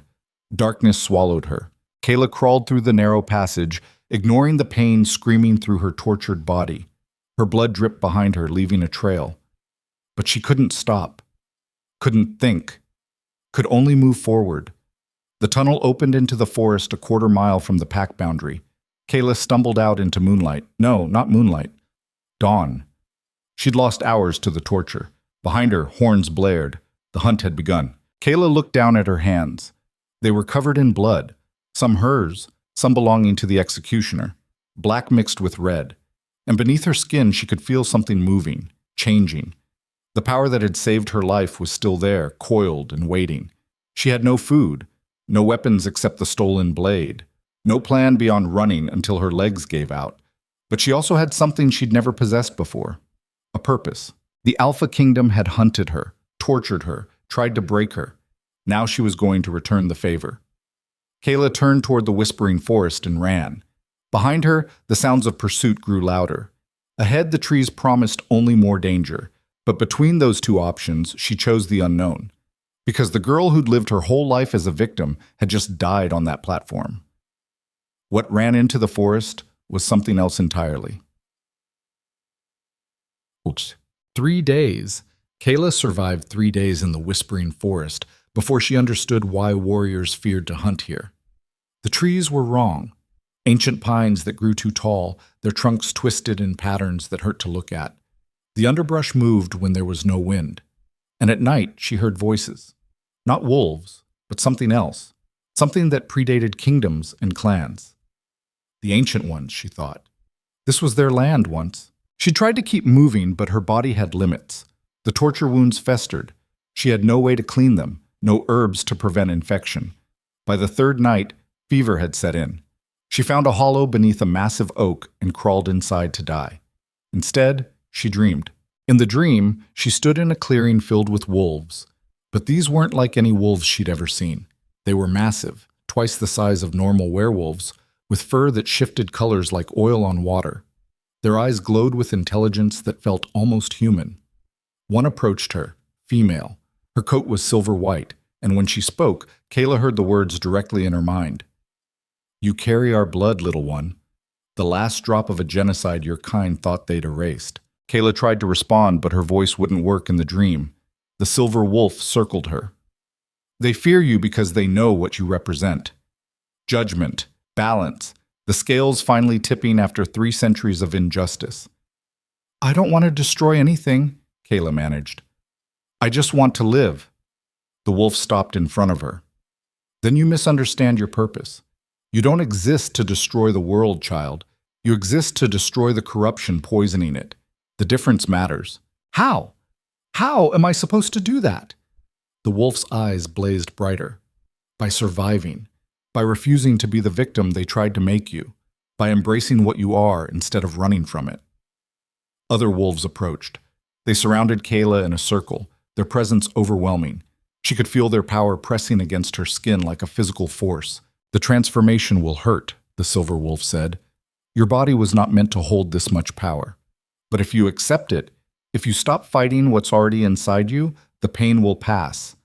[SPEAKER 1] Darkness swallowed her. Kayla crawled through the narrow passage, ignoring the pain screaming through her tortured body. Her blood dripped behind her, leaving a trail. But she couldn't stop, couldn't think, could only move forward. The tunnel opened into the forest a quarter mile from the pack boundary. Kayla stumbled out into moonlight. No, not moonlight. Dawn. She'd lost hours to the torture. Behind her, horns blared. The hunt had begun. Kayla looked down at her hands. They were covered in blood, some hers, some belonging to the executioner, black mixed with red. And beneath her skin, she could feel something moving, changing. The power that had saved her life was still there, coiled and waiting. She had no food, no weapons except the stolen blade, no plan beyond running until her legs gave out. But she also had something she'd never possessed before, a purpose. The Alpha Kingdom had hunted her, tortured her, tried to break her. Now she was going to return the favor. Kayla turned toward the whispering forest and ran. Behind her, the sounds of pursuit grew louder. Ahead, the trees promised only more danger. But between those two options, she chose the unknown. Because the girl who'd lived her whole life as a victim had just died on that platform. What ran into the forest was something else entirely. 3 days. Kayla survived 3 days in the whispering forest before she understood why warriors feared to hunt here. The trees were wrong. Ancient pines that grew too tall, their trunks twisted in patterns that hurt to look at. The underbrush moved when there was no wind. And at night, she heard voices. Not wolves, but something else. Something that predated kingdoms and clans. The ancient ones, she thought. This was their land once. She tried to keep moving, but her body had limits. The torture wounds festered. She had no way to clean them, no herbs to prevent infection. By the third night, fever had set in. She found a hollow beneath a massive oak and crawled inside to die. Instead, she dreamed. In the dream, she stood in a clearing filled with wolves. But these weren't like any wolves she'd ever seen. They were massive, twice the size of normal werewolves, with fur that shifted colors like oil on water. Their eyes glowed with intelligence that felt almost human. One approached her, female. Her coat was silver white, and when she spoke, Kayla heard the words directly in her mind. "You carry our blood, little one. The last drop of a genocide your kind thought they'd erased." Kayla tried to respond, but her voice wouldn't work in the dream. The silver wolf circled her. "They fear you because they know what you represent. Judgment, balance, the scales finally tipping after 3 centuries of injustice." "I don't want to destroy anything," Kayla managed. "I just want to live." The wolf stopped in front of her. "Then you misunderstand your purpose. You don't exist to destroy the world, child. You exist to destroy the corruption poisoning it. The difference matters." "How? How am I supposed to do that?" The wolf's eyes blazed brighter. "By surviving. By refusing to be the victim they tried to make you. By embracing what you are instead of running from it." Other wolves approached. They surrounded Kayla in a circle, their presence overwhelming. She could feel their power pressing against her skin like a physical force. "The transformation will hurt," the silver wolf said. "Your body was not meant to hold this much power. But if you accept it, if you stop fighting what's already inside you, the pain will pass.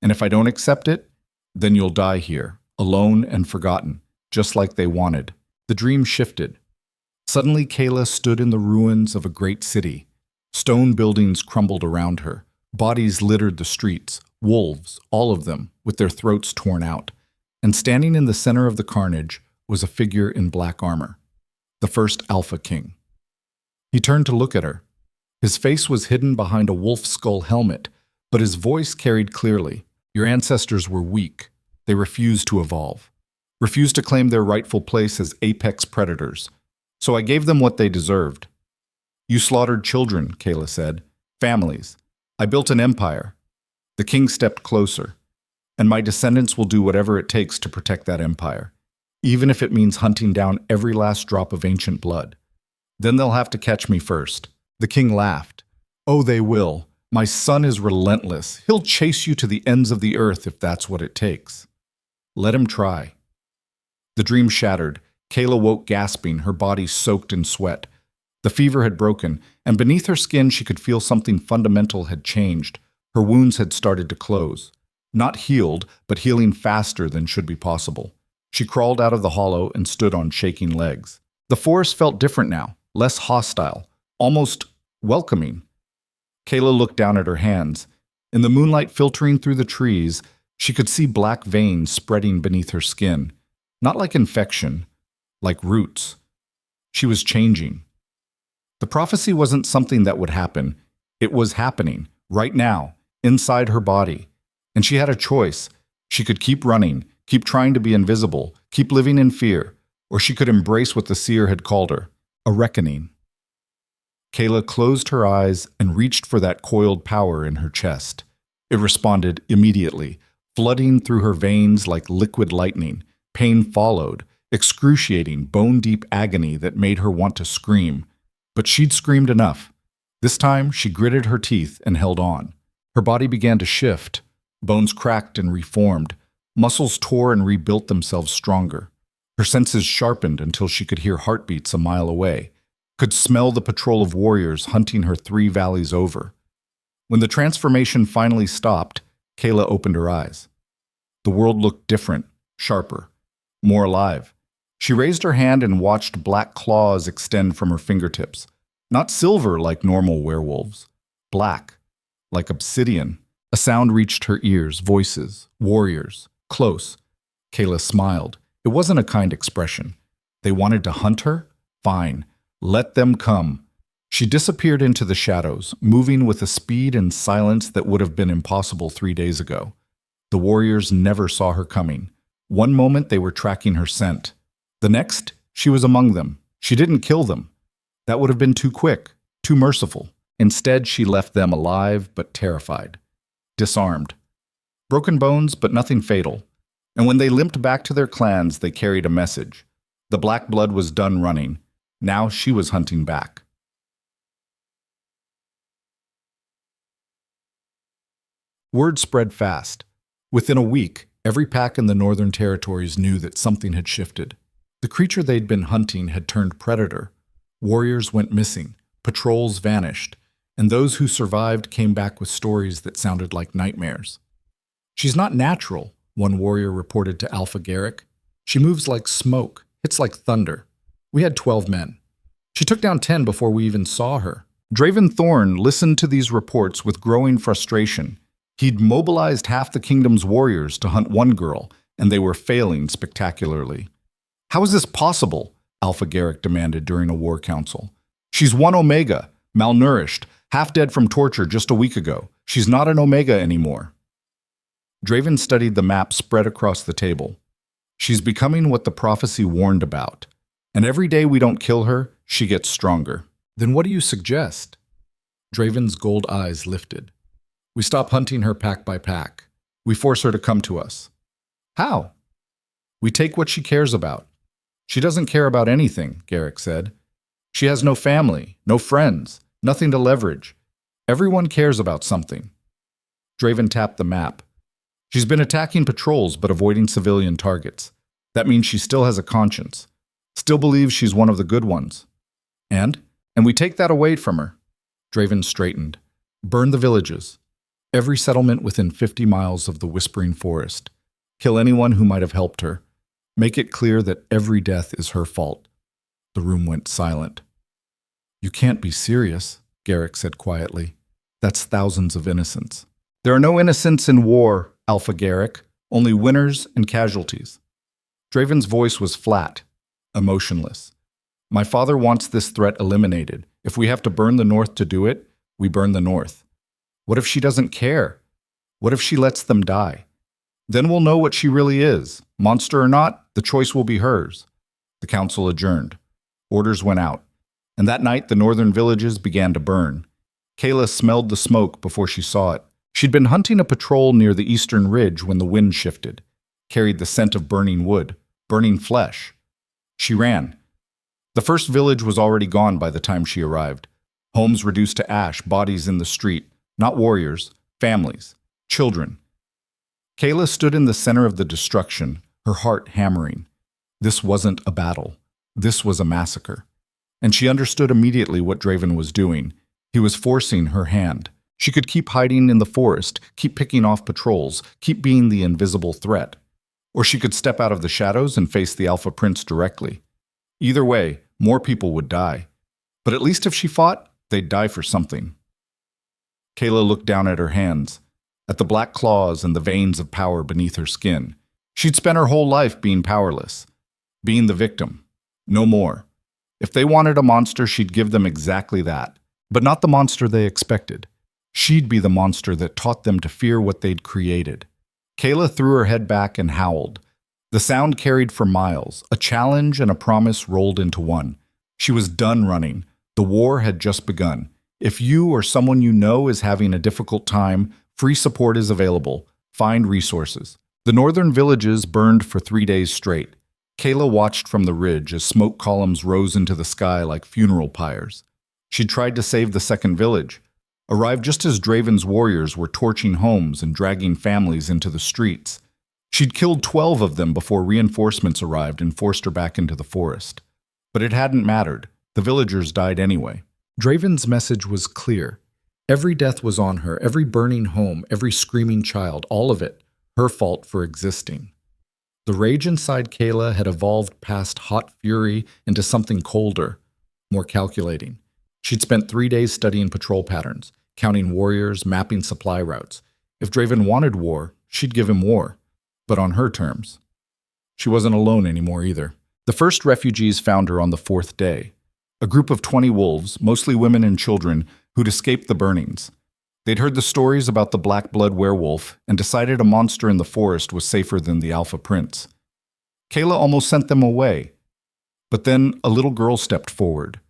[SPEAKER 1] And if I don't accept it, then you'll die here, alone and forgotten, just like they wanted." The dream shifted. Suddenly, Kayla stood in the ruins of a great city. Stone buildings crumbled around her. Bodies littered the streets, wolves, all of them, with their throats torn out. And standing in the center of the carnage was a figure in black armor, the first Alpha King. He turned to look at her. His face was hidden behind a wolf skull helmet, but his voice carried clearly. "Your ancestors were weak. They refused to evolve, refused to claim their rightful place as apex predators. So I gave them what they deserved. You slaughtered children," Kayla said. "Families. I built an empire." The king stepped closer. "And my descendants will do whatever it takes to protect that empire, even if it means hunting down every last drop of ancient blood. Then they'll have to catch me first." The king laughed. "Oh, they will. My son is relentless. He'll chase you to the ends of the earth if that's what it takes. Let him try." The dream shattered. Kayla woke gasping, her body soaked in sweat. The fever had broken, and beneath her skin she could feel something fundamental had changed. Her wounds had started to close. Not healed, but healing faster than should be possible. She crawled out of the hollow and stood on shaking legs. The forest felt different now, less hostile, almost welcoming. Kayla looked down at her hands. In the moonlight filtering through the trees, she could see black veins spreading beneath her skin. Not like infection, like roots. She was changing. The prophecy wasn't something that would happen. It was happening, right now, inside her body. And she had a choice. She could keep running, keep trying to be invisible, keep living in fear, or she could embrace what the seer had called her, a reckoning. Kayla closed her eyes and reached for that coiled power in her chest. It responded immediately, flooding through her veins like liquid lightning. Pain followed, excruciating, bone-deep agony that made her want to scream. But she'd screamed enough. This time, she gritted her teeth and held on. Her body began to shift. Bones cracked and reformed. Muscles tore and rebuilt themselves stronger. Her senses sharpened until she could hear heartbeats a mile away, could smell the patrol of warriors hunting her 3 valleys over. When the transformation finally stopped, Kayla opened her eyes. The world looked different, sharper, more alive. She raised her hand and watched black claws extend from her fingertips. Not silver like normal werewolves. Black, like obsidian. A sound reached her ears, voices, warriors, close. Kayla smiled. It wasn't a kind expression. They wanted to hunt her? Fine. Let them come. She disappeared into the shadows, moving with a speed and silence that would have been impossible 3 days ago. The warriors never saw her coming. One moment they were tracking her scent. The next, she was among them. She didn't kill them. That would have been too quick, too merciful. Instead, she left them alive but terrified. Disarmed. Broken bones, but nothing fatal. And when they limped back to their clans, they carried a message. The Black Blood was done running. Now she was hunting back. Word spread fast. Within a week, every pack in the Northern Territories knew that something had shifted. The creature they'd been hunting had turned predator. Warriors went missing, patrols vanished, and those who survived came back with stories that sounded like nightmares. "She's not natural," one warrior reported to Alpha Garrick. "She moves like smoke, hits like thunder. We had 12 men. She took down 10 before we even saw her." Draven Thorn listened to these reports with growing frustration. He'd mobilized half the kingdom's warriors to hunt one girl, and they were failing spectacularly. "How is this possible?" Alpha Garrick demanded during a war council. "She's 1 Omega, malnourished, half dead from torture just a week ago. She's not an Omega anymore." Draven studied the map spread across the table. "She's becoming what the prophecy warned about. And every day we don't kill her, she gets stronger." "Then what do you suggest?" Draven's gold eyes lifted. "We stop hunting her pack by pack. We force her to come to us." "How?" "We take what she cares about." "She doesn't care about anything," Garrick said. "She has no family, no friends, nothing to leverage. Everyone cares about something." Draven tapped the map. "She's been attacking patrols but avoiding civilian targets. That means she still has a conscience. Still believes she's one of the good ones. And we take that away from her." Draven straightened. "Burn the villages. Every settlement within 50 miles of the Whispering Forest. Kill anyone who might have helped her. Make it clear that every death is her fault." The room went silent. "You can't be serious," Garrick said quietly. "That's thousands of innocents." "There are no innocents in war, Alpha Garrick. Only winners and casualties." Draven's voice was flat, emotionless. "My father wants this threat eliminated. If we have to burn the North to do it, we burn the North. What if she doesn't care? What if she lets them die? Then we'll know what she really is. Monster or not, the choice will be hers." The council adjourned. Orders went out. And that night, the northern villages began to burn. Kayla smelled the smoke before she saw it. She'd been hunting a patrol near the eastern ridge when the wind shifted, carried the scent of burning wood, burning flesh. She ran. The first village was already gone by the time she arrived. Homes reduced to ash, bodies in the street. Not warriors, families, children. Kayla stood in the center of the destruction, her heart hammering. This wasn't a battle. This was a massacre. And she understood immediately what Draven was doing. He was forcing her hand. She could keep hiding in the forest, keep picking off patrols, keep being the invisible threat. Or she could step out of the shadows and face the Alpha Prince directly. Either way, more people would die. But at least if she fought, they'd die for something. Kayla looked down at her hands, at the black claws and the veins of power beneath her skin. She'd spent her whole life being powerless, being the victim. No more. If they wanted a monster, she'd give them exactly that. But not the monster they expected. She'd be the monster that taught them to fear what they'd created. Kayla threw her head back and howled. The sound carried for miles. A challenge and a promise rolled into one. She was done running. The war had just begun. If you or someone you know is having a difficult time, free support is available. Find resources. The northern villages burned for 3 days straight. Kayla watched from the ridge as smoke columns rose into the sky like funeral pyres. She tried to save the second village, arrived just as Draven's warriors were torching homes and dragging families into the streets. She'd killed 12 of them before reinforcements arrived and forced her back into the forest. But it hadn't mattered. The villagers died anyway. Draven's message was clear. Every death was on her, every burning home, every screaming child, all of it, her fault for existing. The rage inside Kayla had evolved past hot fury into something colder, more calculating. She'd spent 3 days studying patrol patterns, counting warriors, mapping supply routes. If Draven wanted war, she'd give him war, but on her terms. She wasn't alone anymore either. The first refugees found her on the 4th day. A group of 20 wolves, mostly women and children, who'd escaped the burnings. They'd heard the stories about the Black Blood Werewolf and decided a monster in the forest was safer than the Alpha Prince. Kayla almost sent them away. But then a little girl stepped forward.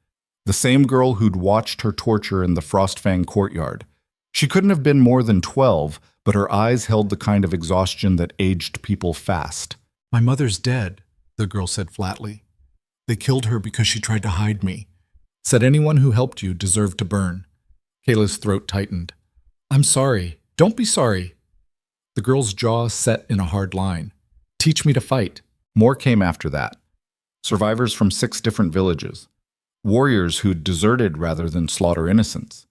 [SPEAKER 1] The same girl who'd watched her torture in the Frostfang courtyard. She couldn't have been more than 12, but her eyes held the kind of exhaustion that aged people fast.
[SPEAKER 2] "My mother's dead," the girl said flatly. "They killed her because she tried to hide me."
[SPEAKER 1] Said anyone who helped you deserved to burn. Kayla's throat tightened. "I'm sorry. Don't be sorry." The girl's jaw set in a hard line. "Teach me to fight." More came after that. Survivors from 6 different villages. Warriors who'd deserted rather than slaughter innocents.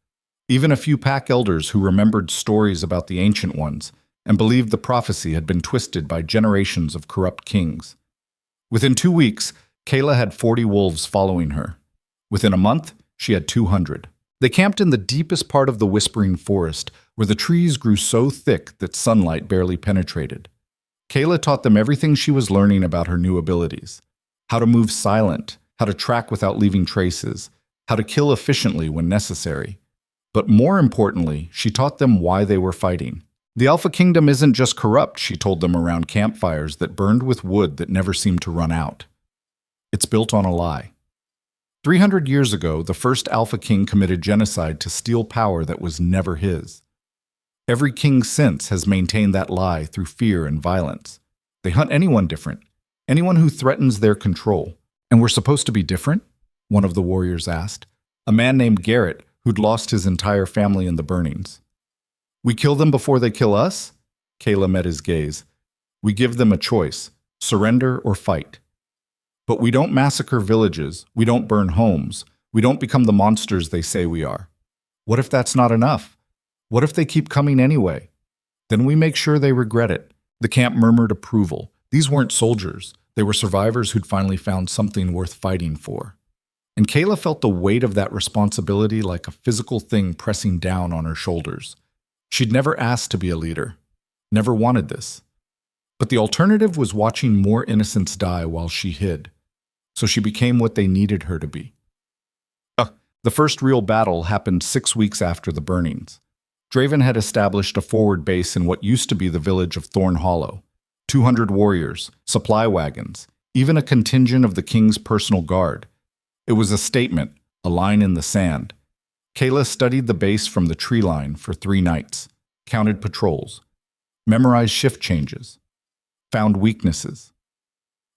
[SPEAKER 1] Even a few pack elders who remembered stories about the Ancient Ones and believed the prophecy had been twisted by generations of corrupt kings. Within 2 weeks, Kayla had 40 wolves following her. Within a month, she had 200. They camped in the deepest part of the Whispering Forest, where the trees grew so thick that sunlight barely penetrated. Kayla taught them everything she was learning about her new abilities. How to move silent, how to track without leaving traces, how to kill efficiently when necessary. But more importantly, she taught them why they were fighting. The Alpha Kingdom isn't just corrupt, she told them around campfires that burned with wood that never seemed to run out. It's built on a lie. 300 years ago, the first Alpha King committed genocide to steal power that was never his. Every king since has maintained that lie through fear and violence. They hunt anyone different, anyone who threatens their control. "And we're supposed to be different?" one of the warriors asked. A man named Garrett, who'd lost his entire family in the burnings. "We kill them before they kill us?" Kayla met his gaze. "We give them a choice, surrender or fight. But we don't massacre villages, we don't burn homes, we don't become the monsters they say we are. What if that's not enough? What if they keep coming anyway? Then we make sure they regret it." The camp murmured approval. These weren't soldiers. They were survivors who'd finally found something worth fighting for. And Kayla felt the weight of that responsibility like a physical thing pressing down on her shoulders. She'd never asked to be a leader, never wanted this. But the alternative was watching more innocents die while she hid. So she became what they needed her to be. The first real battle happened 6 weeks after the burnings. Draven had established a forward base in what used to be the village of Thorn Hollow. 200 warriors, supply wagons, even a contingent of the king's personal guard. It was a statement, a line in the sand. Kayla studied the base from the tree line for 3 nights, counted patrols, memorized shift changes, found weaknesses.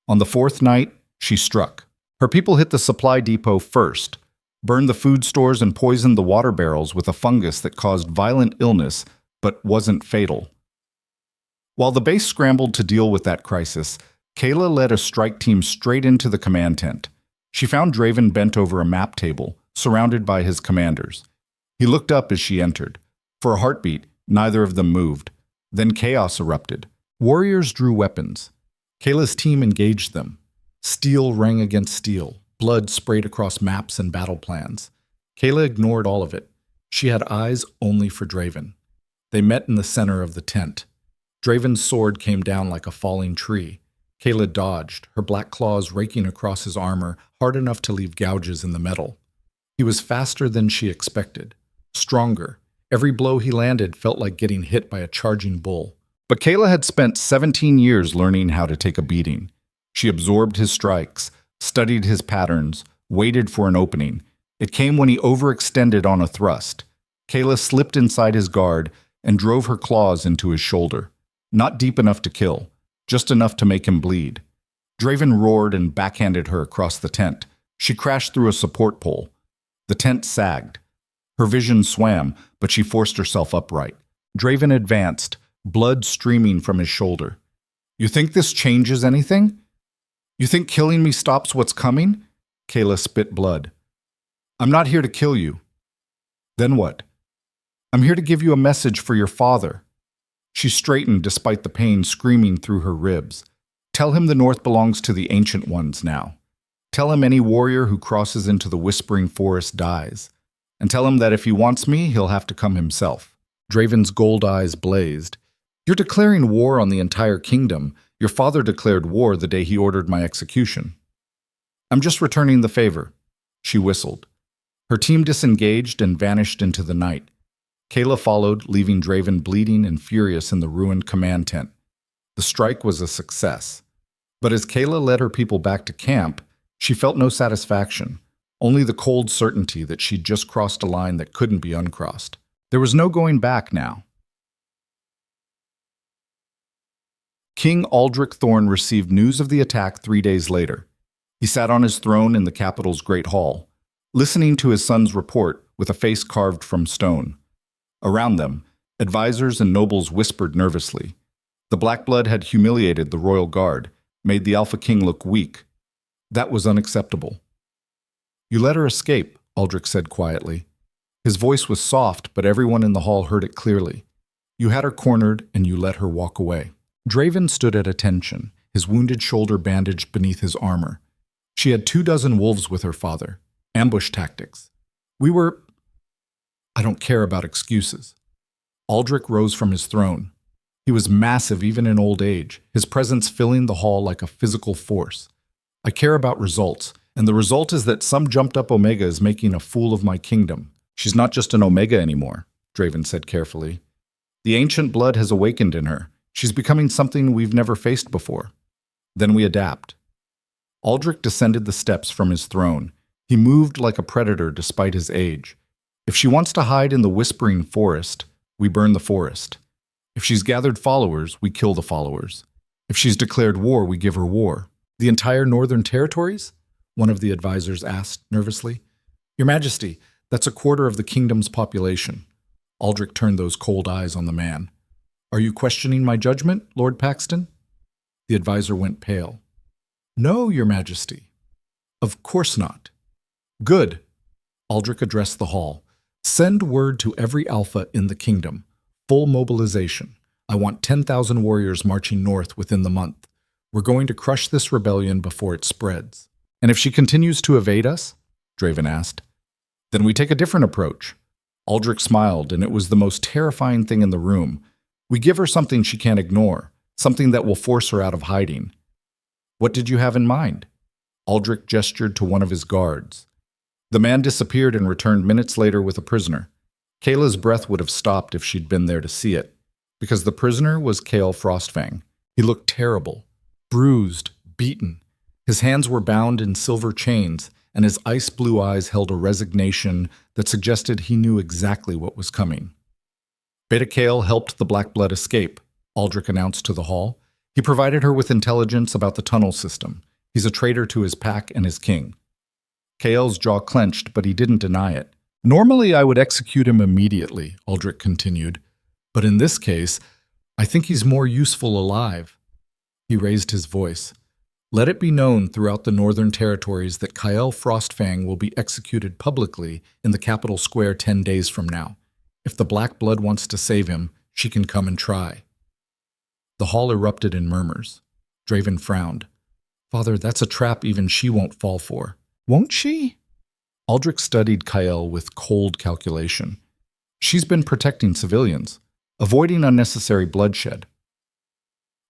[SPEAKER 1] On the 4th night, she struck. Her people hit the supply depot first, burned the food stores and poisoned the water barrels with a fungus that caused violent illness but wasn't fatal. While the base scrambled to deal with that crisis, Kayla led a strike team straight into the command tent. She found Draven bent over a map table, surrounded by his commanders. He looked up as she entered. For a heartbeat, neither of them moved. Then chaos erupted. Warriors drew weapons. Kayla's team engaged them. Steel rang against steel. Blood sprayed across maps and battle plans. Kayla ignored all of it. She had eyes only for Draven. They met in the center of the tent. Draven's sword came down like a falling tree. Kayla dodged, her black claws raking across his armor, hard enough to leave gouges in the metal. He was faster than she expected. Stronger. Every blow he landed felt like getting hit by a charging bull. But Kayla had spent 17 years learning how to take a beating. She absorbed his strikes, studied his patterns, waited for an opening, It came when he overextended on a thrust. Kayla slipped inside his guard and drove her claws into his shoulder. Not deep enough to kill, just enough to make him bleed. Draven roared and backhanded her across the tent. She crashed through a support pole. The tent sagged. Her vision swam, but she forced herself upright. Draven advanced, blood streaming from his shoulder. "You think this changes anything? You think killing me stops what's coming?" Kayla spit blood. "I'm not here to kill you." "Then what?" "I'm here to give you a message for your father." She straightened despite the pain screaming through her ribs. "Tell him the North belongs to the Ancient Ones now. Tell him any warrior who crosses into the Whispering Forest dies. And tell him that if he wants me, he'll have to come himself." Draven's gold eyes blazed. "You're declaring war on the entire kingdom. Your father declared war the day he ordered my execution." "I'm just returning the favor," she whistled. Her team disengaged and vanished into the night. Kayla followed, leaving Draven bleeding and furious in the ruined command tent. The strike was a success. But as Kayla led her people back to camp, she felt no satisfaction, only the cold certainty that she'd just crossed a line that couldn't be uncrossed. There was no going back now. King Aldrich Thorn received news of the attack 3 days later. He sat on his throne in the capital's great hall, listening to his son's report with a face carved from stone. Around them, advisors and nobles whispered nervously. The Black Blood had humiliated the royal guard, made the Alpha King look weak. That was unacceptable. "You let her escape," Aldrich said quietly. His voice was soft, but everyone in the hall heard it clearly. "You had her cornered, and you let her walk away." Draven stood at attention, his wounded shoulder bandaged beneath his armor. She had 24 wolves with her father. Ambush tactics. I don't care about excuses." Aldrich rose from his throne. He was massive even in old age, his presence filling the hall like a physical force. "I care about results, and the result is that some jumped-up Omega is making a fool of my kingdom. She's not just an Omega anymore," Draven said carefully. "The ancient blood has awakened in her. She's becoming something we've never faced before. Then we adapt." Aldrich descended the steps from his throne. He moved like a predator despite his age. "If she wants to hide in the Whispering Forest, we burn the forest. If she's gathered followers, we kill the followers. If she's declared war, we give her war." "The entire northern territories?" one of the advisors asked nervously. "Your Majesty, that's a quarter of the kingdom's population." Aldrich turned those cold eyes on the man. "Are you questioning my judgment, Lord Paxton?" The advisor went pale. "No, Your Majesty." "Of course not." "Good." Aldrich addressed the hall. "Send word to every alpha in the kingdom. Full mobilization. I want 10,000 warriors marching north within the month. We're going to crush this rebellion before it spreads." "And if she continues to evade us?" Draven asked. "Then we take a different approach." Aldrich smiled, and it was the most terrifying thing in the room. "We give her something she can't ignore, something that will force her out of hiding." "What did you have in mind?" Aldrich gestured to one of his guards. The man disappeared and returned minutes later with a prisoner. Kayla's breath would have stopped if she'd been there to see it, because the prisoner was Kael Frostfang. He looked terrible, bruised, beaten. His hands were bound in silver chains, and his ice-blue eyes held a resignation that suggested he knew exactly what was coming. "Beta Kael helped the Black Blood escape," Aldrich announced to the hall. "He provided her with intelligence about the tunnel system. He's a traitor to his pack and his king." Kael's jaw clenched, but he didn't deny it. "Normally I would execute him immediately," Aldrich continued. "But in this case, I think he's more useful alive." He raised his voice. "Let it be known throughout the northern territories that Kael Frostfang will be executed publicly in the capital square 10 days from now. If the Black Blood wants to save him, she can come and try." The hall erupted in murmurs. Draven frowned. "Father, that's a trap even she won't fall for." "Won't she?" Aldrich studied Kael with cold calculation. "She's been protecting civilians, avoiding unnecessary bloodshed.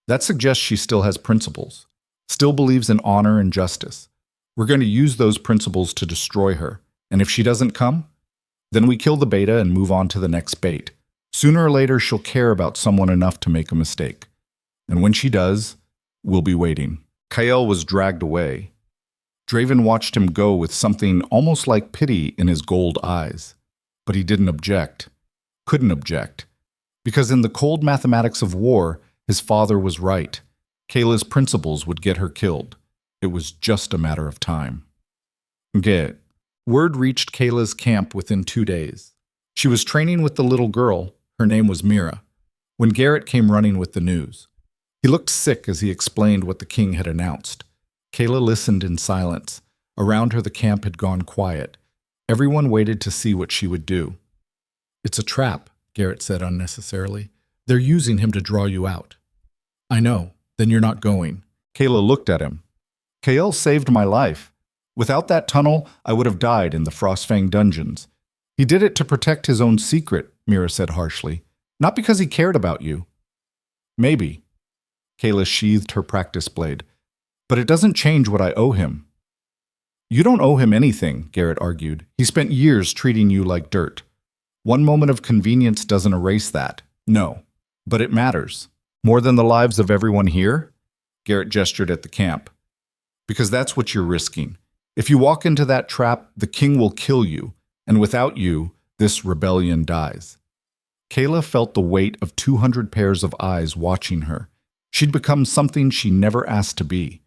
[SPEAKER 1] That suggests she still has principles, still believes in honor and justice. We're going to use those principles to destroy her, and if she doesn't come, then we kill the beta and move on to the next bait. Sooner or later, she'll care about someone enough to make a mistake. And when she does, we'll be waiting." Kael was dragged away. Draven watched him go with something almost like pity in his gold eyes. But he didn't object. Couldn't object. Because in the cold mathematics of war, his father was right. Kayla's principles would get her killed. It was just a matter of time. Get. Word reached Kayla's camp within 2 days. She was training with the little girl, her name was Mira, when Garrett came running with the news. He looked sick as he explained what the king had announced. Kayla listened in silence. Around her the camp had gone quiet. Everyone waited to see what she would do. "It's a trap," Garrett said unnecessarily. "They're using him to draw you out." "I know. Then you're not going." Kayla looked at him. "Kael saved my life. Without that tunnel, I would have died in the Frostfang dungeons. He did it to protect his own secret," Mira said harshly. "Not because he cared about you." "Maybe." Kayla sheathed her practice blade. "But it doesn't change what I owe him." "You don't owe him anything," Garrett argued. "He spent years treating you like dirt. One moment of convenience doesn't erase that. No. But it matters. More than the lives of everyone here?" Garrett gestured at the camp. "Because that's what you're risking. If you walk into that trap, the king will kill you, and without you, this rebellion dies." Kayla felt the weight of 200 pairs of eyes watching her. She'd become something she never asked to be.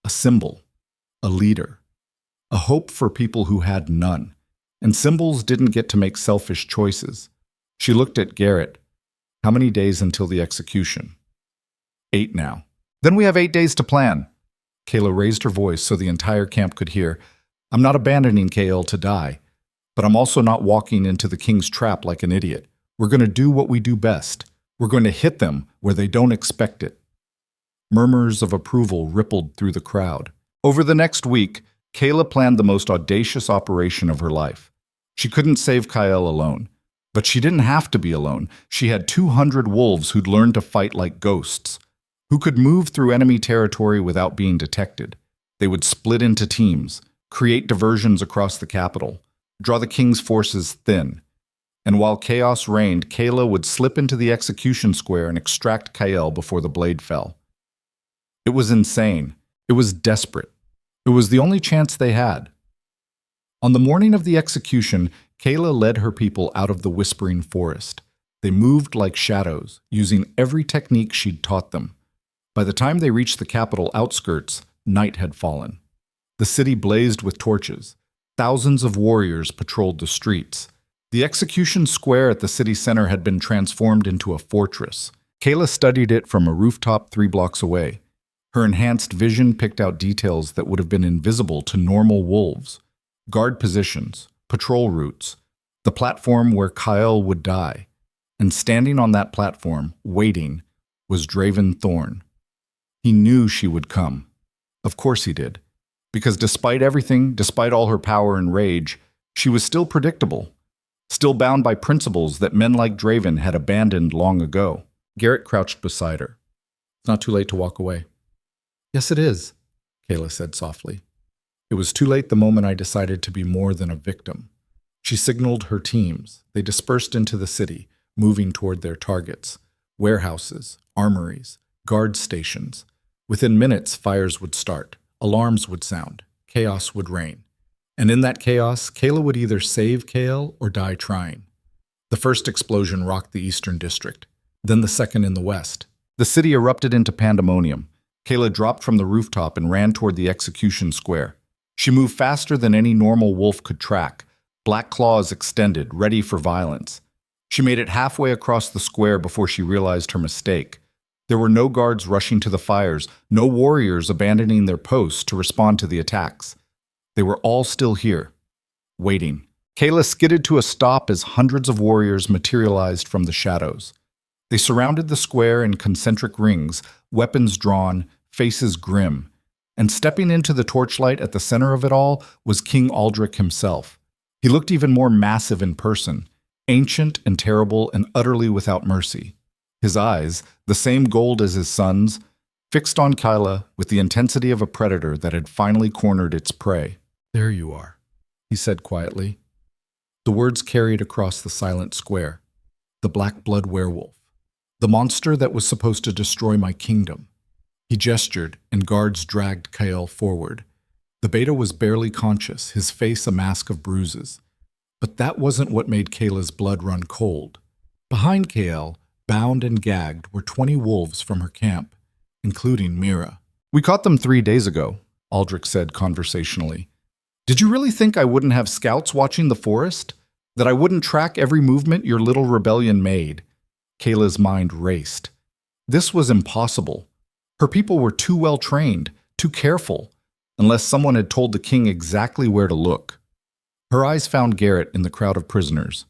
[SPEAKER 1] A symbol. A leader. A hope for people who had none. And symbols didn't get to make selfish choices. She looked at Garrett. "How many days until the execution?" 8 now. "Then we have 8 days to plan." Kayla raised her voice so the entire camp could hear. "I'm not abandoning Kael to die, but I'm also not walking into the king's trap like an idiot. We're going to do what we do best. We're going to hit them where they don't expect it." Murmurs of approval rippled through the crowd. Over the next week, Kayla planned the most audacious operation of her life. She couldn't save Kael alone. But she didn't have to be alone. She had 200 wolves who'd learned to fight like ghosts, who could move through enemy territory without being detected. They would split into teams, create diversions across the capital, draw the king's forces thin. And while chaos reigned, Kayla would slip into the execution square and extract Kael before the blade fell. It was insane. It was desperate. It was the only chance they had. On the morning of the execution, Kayla led her people out of the Whispering Forest. They moved like shadows, using every technique she'd taught them. By the time they reached the capital outskirts, night had fallen. The city blazed with torches. Thousands of warriors patrolled the streets. The execution square at the city center had been transformed into a fortress. Kayla studied it from a rooftop 3 blocks away. Her enhanced vision picked out details that would have been invisible to normal wolves. Guard positions, patrol routes, the platform where Kael would die. And standing on that platform, waiting, was Draven Thorn. He knew she would come. Of course he did. Because despite everything, despite all her power and rage, she was still predictable. Still bound by principles that men like Draven had abandoned long ago. Garrett crouched beside her. "It's not too late to walk away." "Yes, it is," Kayla said softly. "It was too late the moment I decided to be more than a victim." She signaled her teams. They dispersed into the city, moving toward their targets. Warehouses, armories, guard stations. Within minutes, fires would start. Alarms would sound. Chaos would reign. And in that chaos, Kayla would either save Kael or die trying. The first explosion rocked the eastern district, then the second in the west. The city erupted into pandemonium. Kayla dropped from the rooftop and ran toward the execution square. She moved faster than any normal wolf could track, black claws extended, ready for violence. She made it halfway across the square before she realized her mistake. There were no guards rushing to the fires, no warriors abandoning their posts to respond to the attacks. They were all still here, waiting. Kayla skidded to a stop as hundreds of warriors materialized from the shadows. They surrounded the square in concentric rings, weapons drawn, faces grim. And stepping into the torchlight at the center of it all was King Aldrich himself. He looked even more massive in person, ancient and terrible and utterly without mercy. His eyes, the same gold as his son's, fixed on Kayla with the intensity of a predator that had finally cornered its prey. "There you are," he said quietly. The words carried across the silent square. "The Black Blood Werewolf. The monster that was supposed to destroy my kingdom." He gestured, and guards dragged Kael forward.
[SPEAKER 2] The beta was barely conscious, his face a mask of bruises. But that wasn't what made Kayla's blood run cold. Behind KL, bound and gagged, were 20 wolves from her camp, including Mira.
[SPEAKER 1] We caught them 3 days ago, Aldrich said conversationally. Did you really think I wouldn't have scouts watching the forest? That I wouldn't track every movement your little rebellion made? Kayla's mind raced. This was impossible. Her people were too well trained, too careful, unless someone had told the king exactly where to look. Her eyes found Garrett in the crowd of prisoners.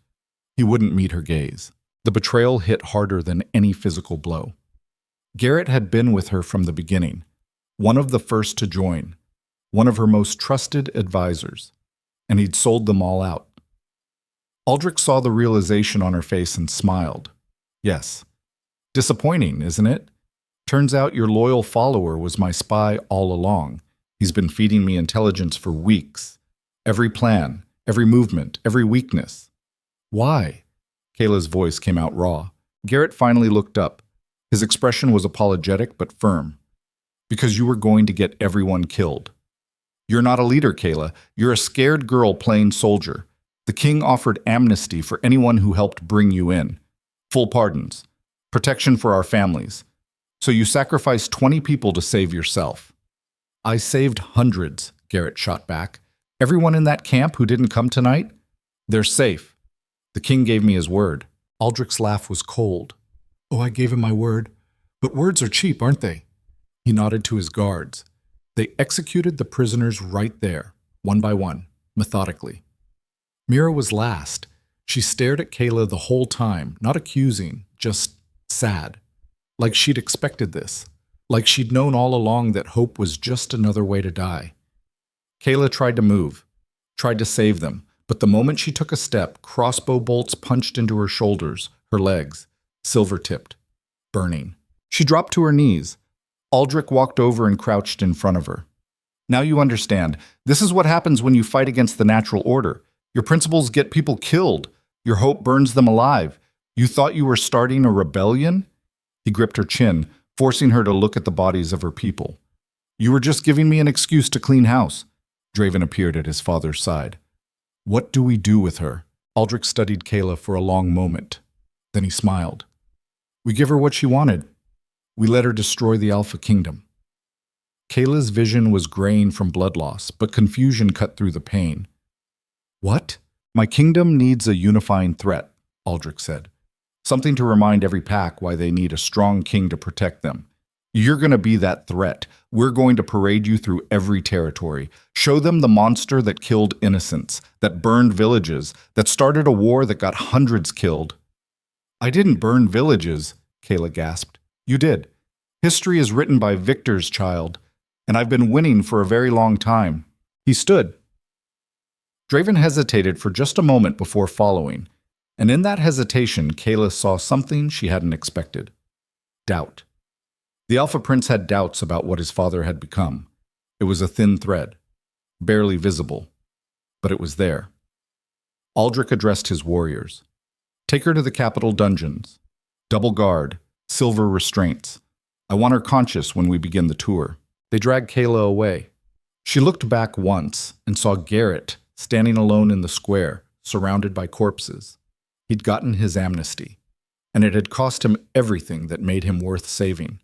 [SPEAKER 1] He wouldn't meet her gaze. The betrayal hit harder than any physical blow. Garrett had been with her from the beginning, one of the first to join, one of her most trusted advisors, and he'd sold them all out. Aldrich saw the realization on her face and smiled. Yes. Disappointing, isn't it? Turns out your loyal follower was my spy all along. He's been feeding me intelligence for weeks. Every plan, every movement, every weakness. Why? Kayla's voice came out raw. Garrett finally looked up. His expression was apologetic but firm. Because you were going to get everyone killed. You're not a leader, Kayla. You're a scared girl playing soldier. The king offered amnesty for anyone who helped bring you in. Full pardons. Protection for our families. So you sacrificed 20 people to save yourself. I saved hundreds, Garrett shot back. Everyone in that camp who didn't come tonight? They're safe. The king gave me his word.
[SPEAKER 2] Aldrich's laugh was cold. Oh, I gave him my word. But words are cheap, aren't they? He nodded to his guards. They executed the prisoners right there, one by one, methodically. Mira was last. She stared at Kayla the whole time, not accusing, just sad. Like she'd expected this. Like she'd known all along that hope was just another way to die. Kayla tried to move, tried to save them, but the moment she took a step, crossbow bolts punched into her shoulders, her legs, silver-tipped, burning. She dropped to her knees. Aldrich walked over and crouched in front of her. Now you understand. This is what happens when you fight against the natural order. Your principles get people killed. Your hope burns them alive. You thought you were starting a rebellion? He gripped her chin, forcing her to look at the bodies of her people. You were just giving me an excuse to clean house. Draven appeared at his father's side. What do we do with her? Aldrich studied Kayla for a long moment. Then he smiled. We give her what she wanted. We let her destroy the Alpha Kingdom. Kayla's vision was graying from blood loss, but confusion cut through the pain. What? My kingdom needs a unifying threat, Aldrich said. Something to remind every pack why they need a strong king to protect them. You're going to be that threat. We're going to parade you through every territory. Show them the monster that killed innocents, that burned villages, that started a war that got hundreds killed. I didn't burn villages, Kayla gasped. You did. History is written by victors, child, and I've been winning for a very long time. He stood. Draven hesitated for just a moment before following, and in that hesitation, Kayla saw something she hadn't expected. Doubt. The Alpha Prince had doubts about what his father had become. It was a thin thread, barely visible, but it was there. Aldrich addressed his warriors. Take her to the capital dungeons. Double guard, silver restraints. I want her conscious when we begin the tour. They dragged Kayla away. She looked back once and saw Garrett standing alone in the square, surrounded by corpses. He'd gotten his amnesty, and it had cost him everything that made him worth saving.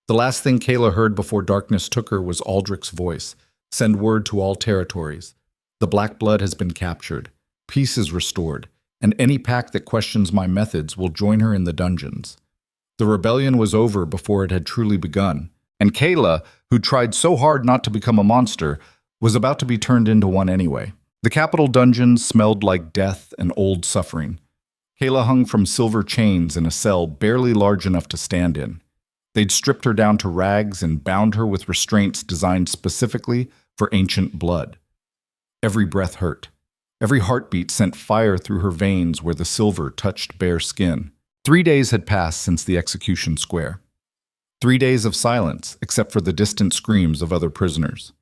[SPEAKER 2] The last thing Kayla heard before darkness took her was Aldrich's voice. Send word to all territories. The Black Blood has been captured. Peace is restored, and any pack that questions my methods will join her in the dungeons. The rebellion was over before it had truly begun, and Kayla, who tried so hard not to become a monster, was about to be turned into one anyway. The capital dungeons smelled like death and old suffering. Kayla hung from silver chains in a cell barely large enough to stand in. They'd stripped her down to rags and bound her with restraints designed specifically for ancient blood. Every breath hurt. Every heartbeat sent fire through her veins where the silver touched bare skin. 3 days had passed since the execution square. 3 days of silence, except for the distant screams of other prisoners.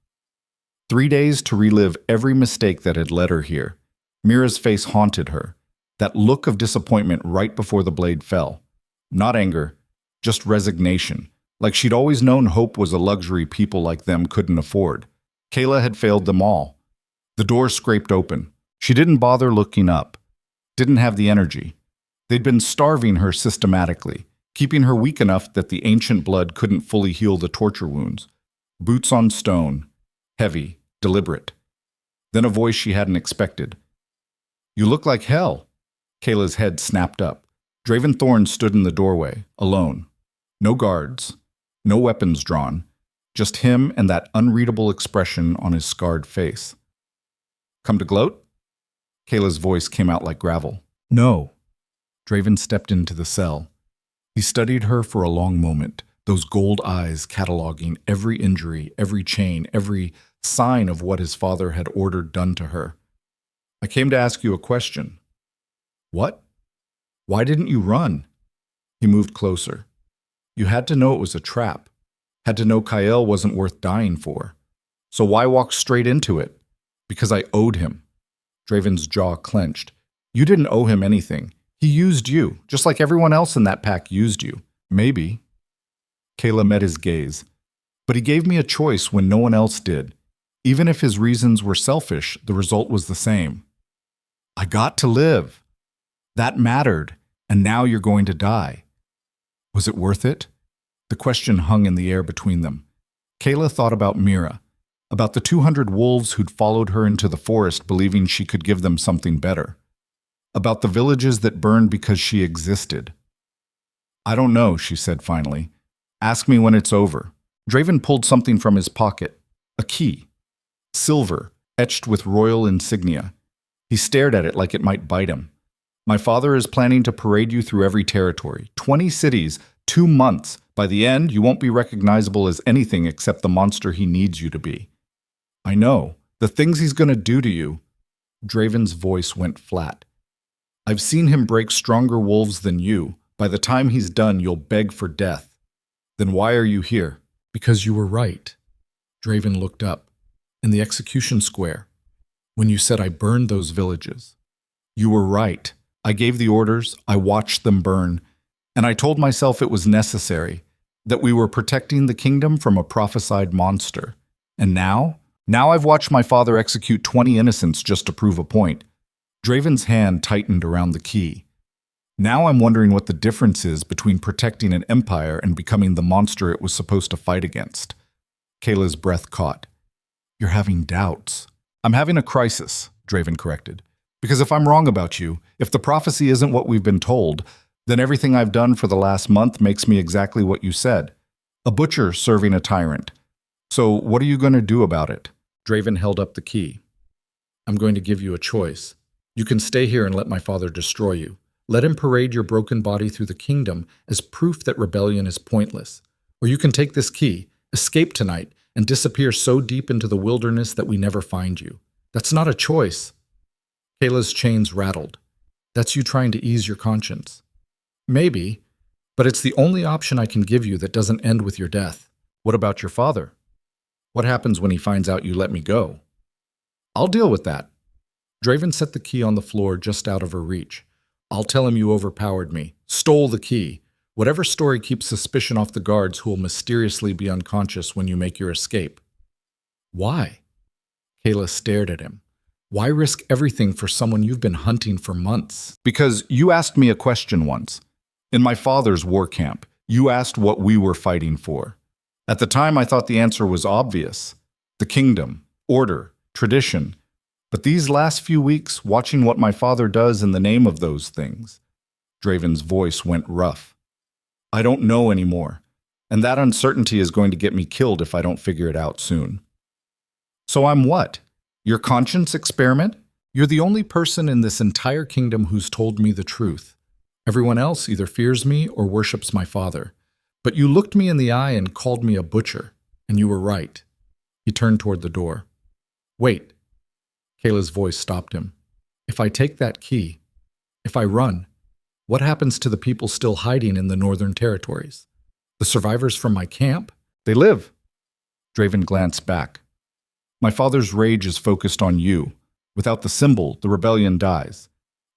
[SPEAKER 2] 3 days to relive every mistake that had led her here. Mira's face haunted her. That look of disappointment right before the blade fell. Not anger, just resignation, like she'd always known hope was a luxury people like them couldn't afford.
[SPEAKER 1] Kayla had failed them all. The door scraped open. She didn't bother looking up. Didn't have the energy. They'd been starving her systematically, keeping her weak enough that the ancient blood couldn't fully heal the torture wounds. Boots on stone. Heavy. Deliberate. Then a voice she hadn't expected. "You look like hell." Kayla's head snapped up. Draven Thorn stood in the doorway, alone. No guards. No weapons drawn. Just him and that unreadable expression on his scarred face. "Come to gloat?" Kayla's voice came out like gravel. "No." Draven stepped into the cell. He studied her for a long moment, those gold eyes cataloging every injury, every chain, every sign of what his father had ordered done to her. "I came to ask you a question." "What?" "Why didn't you run?" He moved closer. "You had to know it was a trap. Had to know Kyle wasn't worth dying for. So why walk straight into it?" "Because I owed him." Draven's jaw clenched. "You didn't owe him anything. He used you, just like everyone else in that pack used you. Maybe." Kayla met his gaze. "But he gave me a choice when no one else did. Even if his reasons were selfish, the result was the same. I got to live. That mattered, and now you're going to die. Was it worth it?" The question hung in the air between them. Kayla thought about Mira, about the 200 wolves who'd followed her into the forest believing she could give them something better, about the villages that burned because she existed. "I don't know," she said finally. "Ask me when it's over." Draven pulled something from his pocket, a key. Silver, etched with royal insignia. He stared at it like it might bite him. "My father is planning to parade you through every territory, 20 cities, 2 months. By the end, you won't be recognizable as anything except the monster he needs you to be." "I know. The things he's going to do to you." Draven's voice went flat. "I've seen him break stronger wolves than you. By the time he's done, you'll beg for death." "Then why are you here?" "Because you were right." Draven looked up. "In the execution square. When you said I burned those villages. You were right. I gave the orders, I watched them burn, and I told myself it was necessary, that we were protecting the kingdom from a prophesied monster. And now I've watched my father execute 20 innocents just to prove a point." Draven's hand tightened around the key. "Now I'm wondering what the difference is between protecting an empire and becoming the monster it was supposed to fight against." Kayla's breath caught. "You're having doubts." "I'm having a crisis," Draven corrected. "Because if I'm wrong about you, if the prophecy isn't what we've been told, then everything I've done for the last month makes me exactly what you said. A butcher serving a tyrant. So what are you going to do about it?" Draven held up the key. "I'm going to give you a choice. You can stay here and let my father destroy you. Let him parade your broken body through the kingdom as proof that rebellion is pointless. Or you can take this key, escape tonight, and disappear so deep into the wilderness that we never find you. That's not a choice." Kayla's chains rattled. "That's you trying to ease your conscience." "Maybe, but it's the only option I can give you that doesn't end with your death." "What about your father? What happens when he finds out you let me go?" "I'll deal with that." Draven set the key on the floor just out of her reach. "I'll tell him you overpowered me, stole the key. Whatever story keeps suspicion off the guards who will mysteriously be unconscious when you make your escape." "Why?" Kayla stared at him. "Why risk everything for someone you've been hunting for months?" "Because you asked me a question once. In my father's war camp, you asked what we were fighting for. At the time, I thought the answer was obvious. The kingdom, order, tradition. But these last few weeks, watching what my father does in the name of those things." Draven's voice went rough. "I don't know anymore, and that uncertainty is going to get me killed if I don't figure it out soon." "So I'm what? Your conscience experiment? You're the only person in this entire kingdom who's told me the truth. Everyone else either fears me or worships my father. But you looked me in the eye and called me a butcher, and you were right." He turned toward the door. "Wait." Kayla's voice stopped him. "If I take that key, if I run, what happens to the people still hiding in the northern territories? The survivors from my camp? They live." Draven glanced back. "My father's rage is focused on you. Without the symbol, the rebellion dies.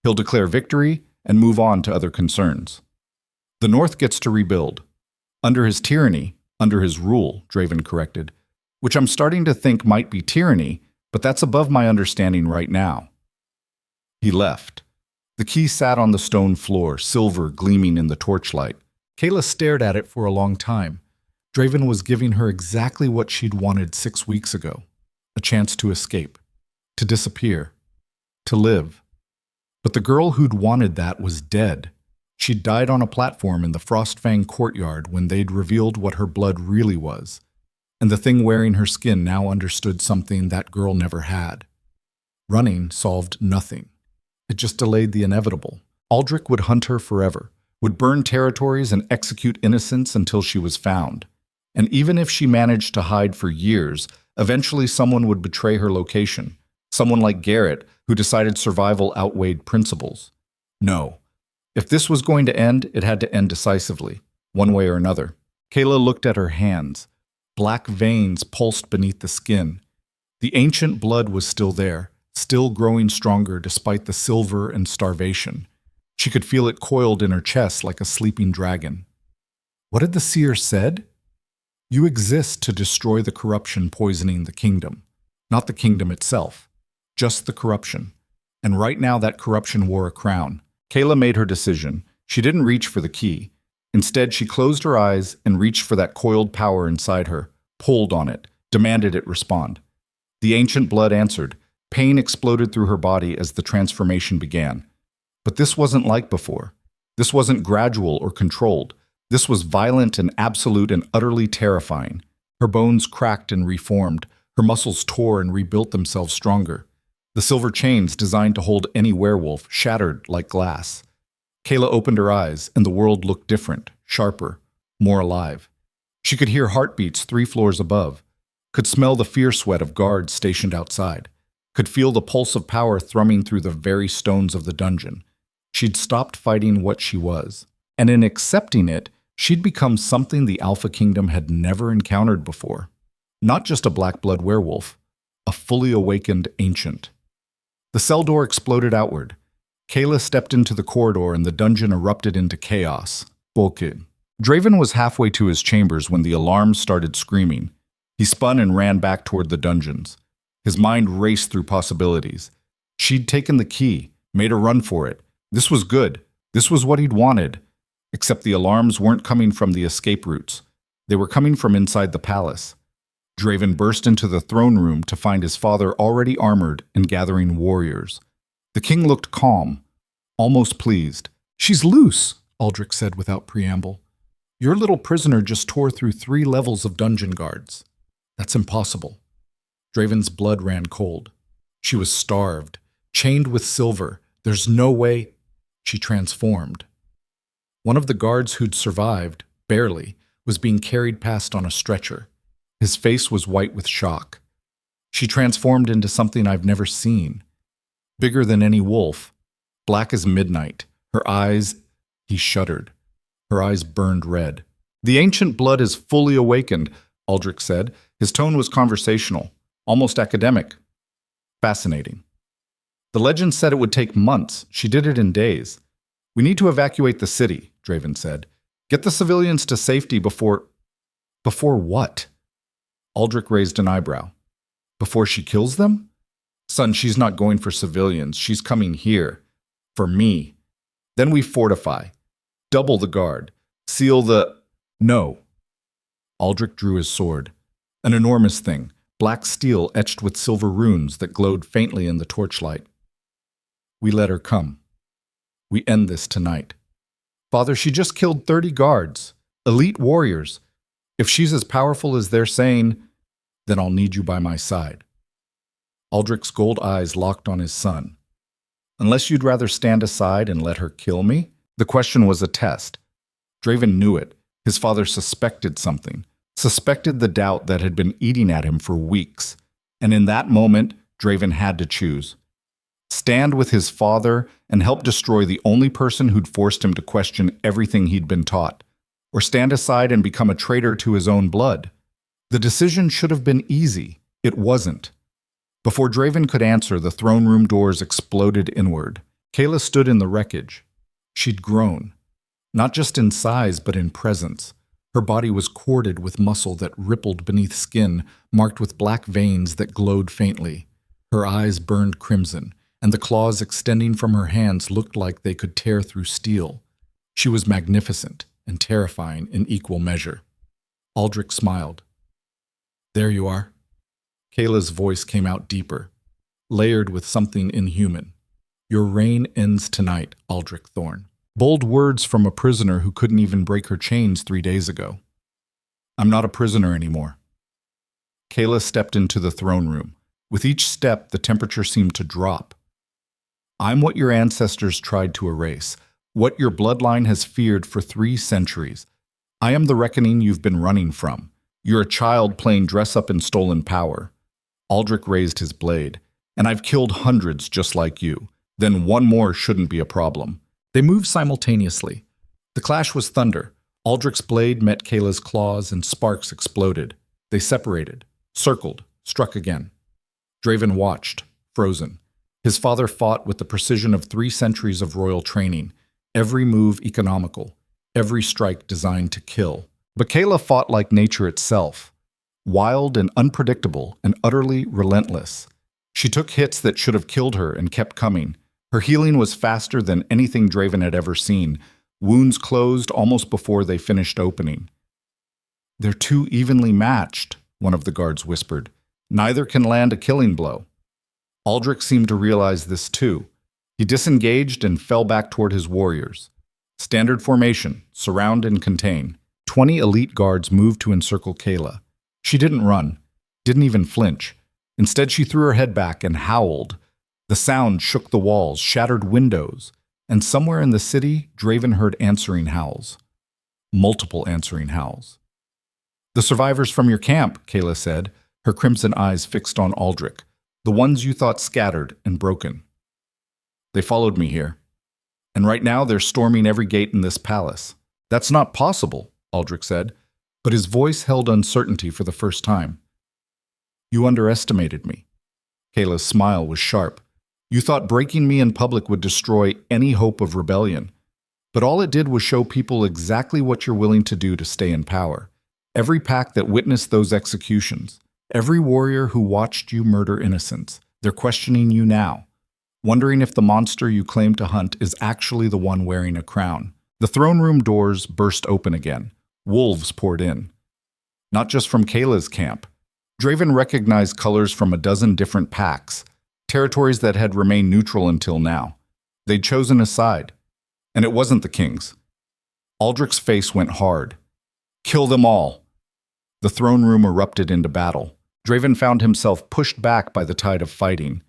[SPEAKER 1] He'll declare victory and move on to other concerns. The North gets to rebuild. Under his tyranny, under his rule," Draven corrected. which I'm starting to think might be tyranny, but that's above my understanding right now." He left. The key sat on the stone floor, silver gleaming in the torchlight. Kayla stared at it for a long time. Draven was giving her exactly what she'd wanted 6 weeks ago. A chance to escape, to disappear, to live. But the girl who'd wanted that was dead. She'd died on a platform in the Frostfang courtyard when they'd revealed what her blood really was. And the thing wearing her skin now understood something that girl never had. Running solved nothing. It just delayed the inevitable. Aldrich would hunt her forever, would burn territories and execute innocents until she was found. And even if she managed to hide for years, eventually someone would betray her location. Someone like Garrett, who decided survival outweighed principles. No. If this was going to end, it had to end decisively, one way or another. Kayla looked at her hands. Black veins pulsed beneath the skin. The ancient blood was still there, still growing stronger despite the silver and starvation. She could feel it coiled in her chest like a sleeping dragon. What had the seer said? You exist to destroy the corruption poisoning the kingdom. Not the kingdom itself, just the corruption. And right now that corruption wore a crown. Kayla made her decision. She didn't reach for the key. Instead, she closed her eyes and reached for that coiled power inside her, pulled on it, demanded it respond. The ancient blood answered. Pain exploded through her body as the transformation began. But this wasn't like before. This wasn't gradual or controlled. This was violent and absolute and utterly terrifying. Her bones cracked and reformed. Her muscles tore and rebuilt themselves stronger. The silver chains designed to hold any werewolf shattered like glass. Kayla opened her eyes, and the world looked different, sharper, more alive. She could hear heartbeats 3 floors above, could smell the fear sweat of guards stationed outside, could feel the pulse of power thrumming through the very stones of the dungeon. She'd stopped fighting what she was, and in accepting it, she'd become something the Alpha Kingdom had never encountered before. Not just a Black Blood Werewolf, a fully awakened ancient. The cell door exploded outward. Kayla stepped into the corridor and the dungeon erupted into chaos. Bolkid. Draven was halfway to his chambers when the alarms started screaming. He spun and ran back toward the dungeons. His mind raced through possibilities. She'd taken the key, made a run for it. This was good. This was what he'd wanted. Except the alarms weren't coming from the escape routes. They were coming from inside the palace. Draven burst into the throne room to find his father already armored and gathering warriors. The king looked calm, almost pleased. "She's loose," Aldrich said without preamble. "Your little prisoner just tore through 3 levels of dungeon guards. That's impossible." Draven's blood ran cold. She was starved, chained with silver. There's no way. She transformed. One of the guards who'd survived, barely, was being carried past on a stretcher. His face was white with shock. She transformed into something I've never seen. Bigger than any wolf, black as midnight. Her eyes, he shuddered. Her eyes burned red. "The ancient blood is fully awakened," Aldrich said. His tone was conversational, almost academic. "Fascinating. The legend said it would take months. She did it in days. We need to evacuate the city," Draven said. "Get the civilians to safety before..." "Before what?" Aldrich raised an eyebrow. "Before she kills them? Son, she's not going for civilians. She's coming here. For me. Then we fortify. Double the guard. Seal the..." "No." Aldrich drew his sword. An enormous thing, black steel etched with silver runes that glowed faintly in the torchlight. "We let her come. We end this tonight. Father, she just killed 30 guards, elite warriors. If she's as powerful as they're saying, then I'll need you by my side." Aldrich's gold eyes locked on his son. "Unless you'd rather stand aside and let her kill me?" The question was a test. Draven knew it. His father suspected something, suspected the doubt that had been eating at him for weeks. And in that moment, Draven had to choose. Stand with his father and help destroy the only person who'd forced him to question everything he'd been taught, or stand aside and become a traitor to his own blood. The decision should have been easy. It wasn't. Before Draven could answer, the throne room doors exploded inward. Kayla stood in the wreckage. She'd grown, not just in size but in presence.
[SPEAKER 2] Her body was corded with muscle that rippled beneath skin, marked with black veins that glowed faintly. Her eyes burned crimson, and the claws extending from her hands looked like they could tear through steel. She was magnificent and terrifying in equal measure. Aldrich smiled. "There you are." Kayla's voice came out deeper, layered with something inhuman. "Your reign ends tonight, Aldrich Thorne." Bold words from a prisoner who couldn't even break her chains 3 days ago. "I'm not a prisoner anymore." Kayla stepped into the throne room. With each step, the temperature seemed to drop. "I'm what your ancestors tried to erase, what your bloodline has feared for 3 centuries. I am the reckoning you've been running from. You're a child playing dress-up in stolen power." Aldrich raised his blade. "And I've killed hundreds just like you. Then one more shouldn't be a problem." They moved simultaneously. The clash was thunder. Aldrich's blade met Kayla's claws and sparks exploded. They separated, circled, struck again. Draven watched, frozen. His father fought with the precision of 3 centuries of royal training, every move economical, every strike designed to kill. But Kayla fought like nature itself, wild and unpredictable and utterly relentless. She took hits that should have killed her and kept coming. Her healing was faster than anything Draven had ever seen. Wounds closed almost before they finished opening. "They're too evenly matched," one of the guards whispered. "Neither can land a killing blow." Aldrich seemed to realize this too. He disengaged and fell back toward his warriors. Standard formation, surround and contain. 20 elite guards moved to encircle Kayla. She didn't run, didn't even flinch. Instead, she threw her head back and howled. The sound shook the walls, shattered windows, and somewhere in the city, Draven heard answering howls. Multiple answering howls. "The survivors from your camp," Kayla said, her crimson eyes fixed on Aldrich. "The ones you thought scattered and broken. They followed me here. And right now they're storming every gate in this palace." "That's not possible," Aldrich said, but his voice held uncertainty for the first time. "You underestimated me." Kayla's smile was sharp. "You thought breaking me in public would destroy any hope of rebellion. But all it did was show people exactly what you're willing to do to stay in power. Every pack that witnessed those executions, every warrior who watched you murder innocents, they're questioning you now, wondering if the monster you claim to hunt is actually the one wearing a crown." The throne room doors burst open again. Wolves poured in. Not just from Kayla's camp. Draven recognized colors from a dozen different packs, territories that had remained neutral until now. They'd chosen a side. And it wasn't the king's. Aldrich's face went hard. "Kill them all." The throne room erupted into battle. Draven found himself pushed back by the tide of fighting.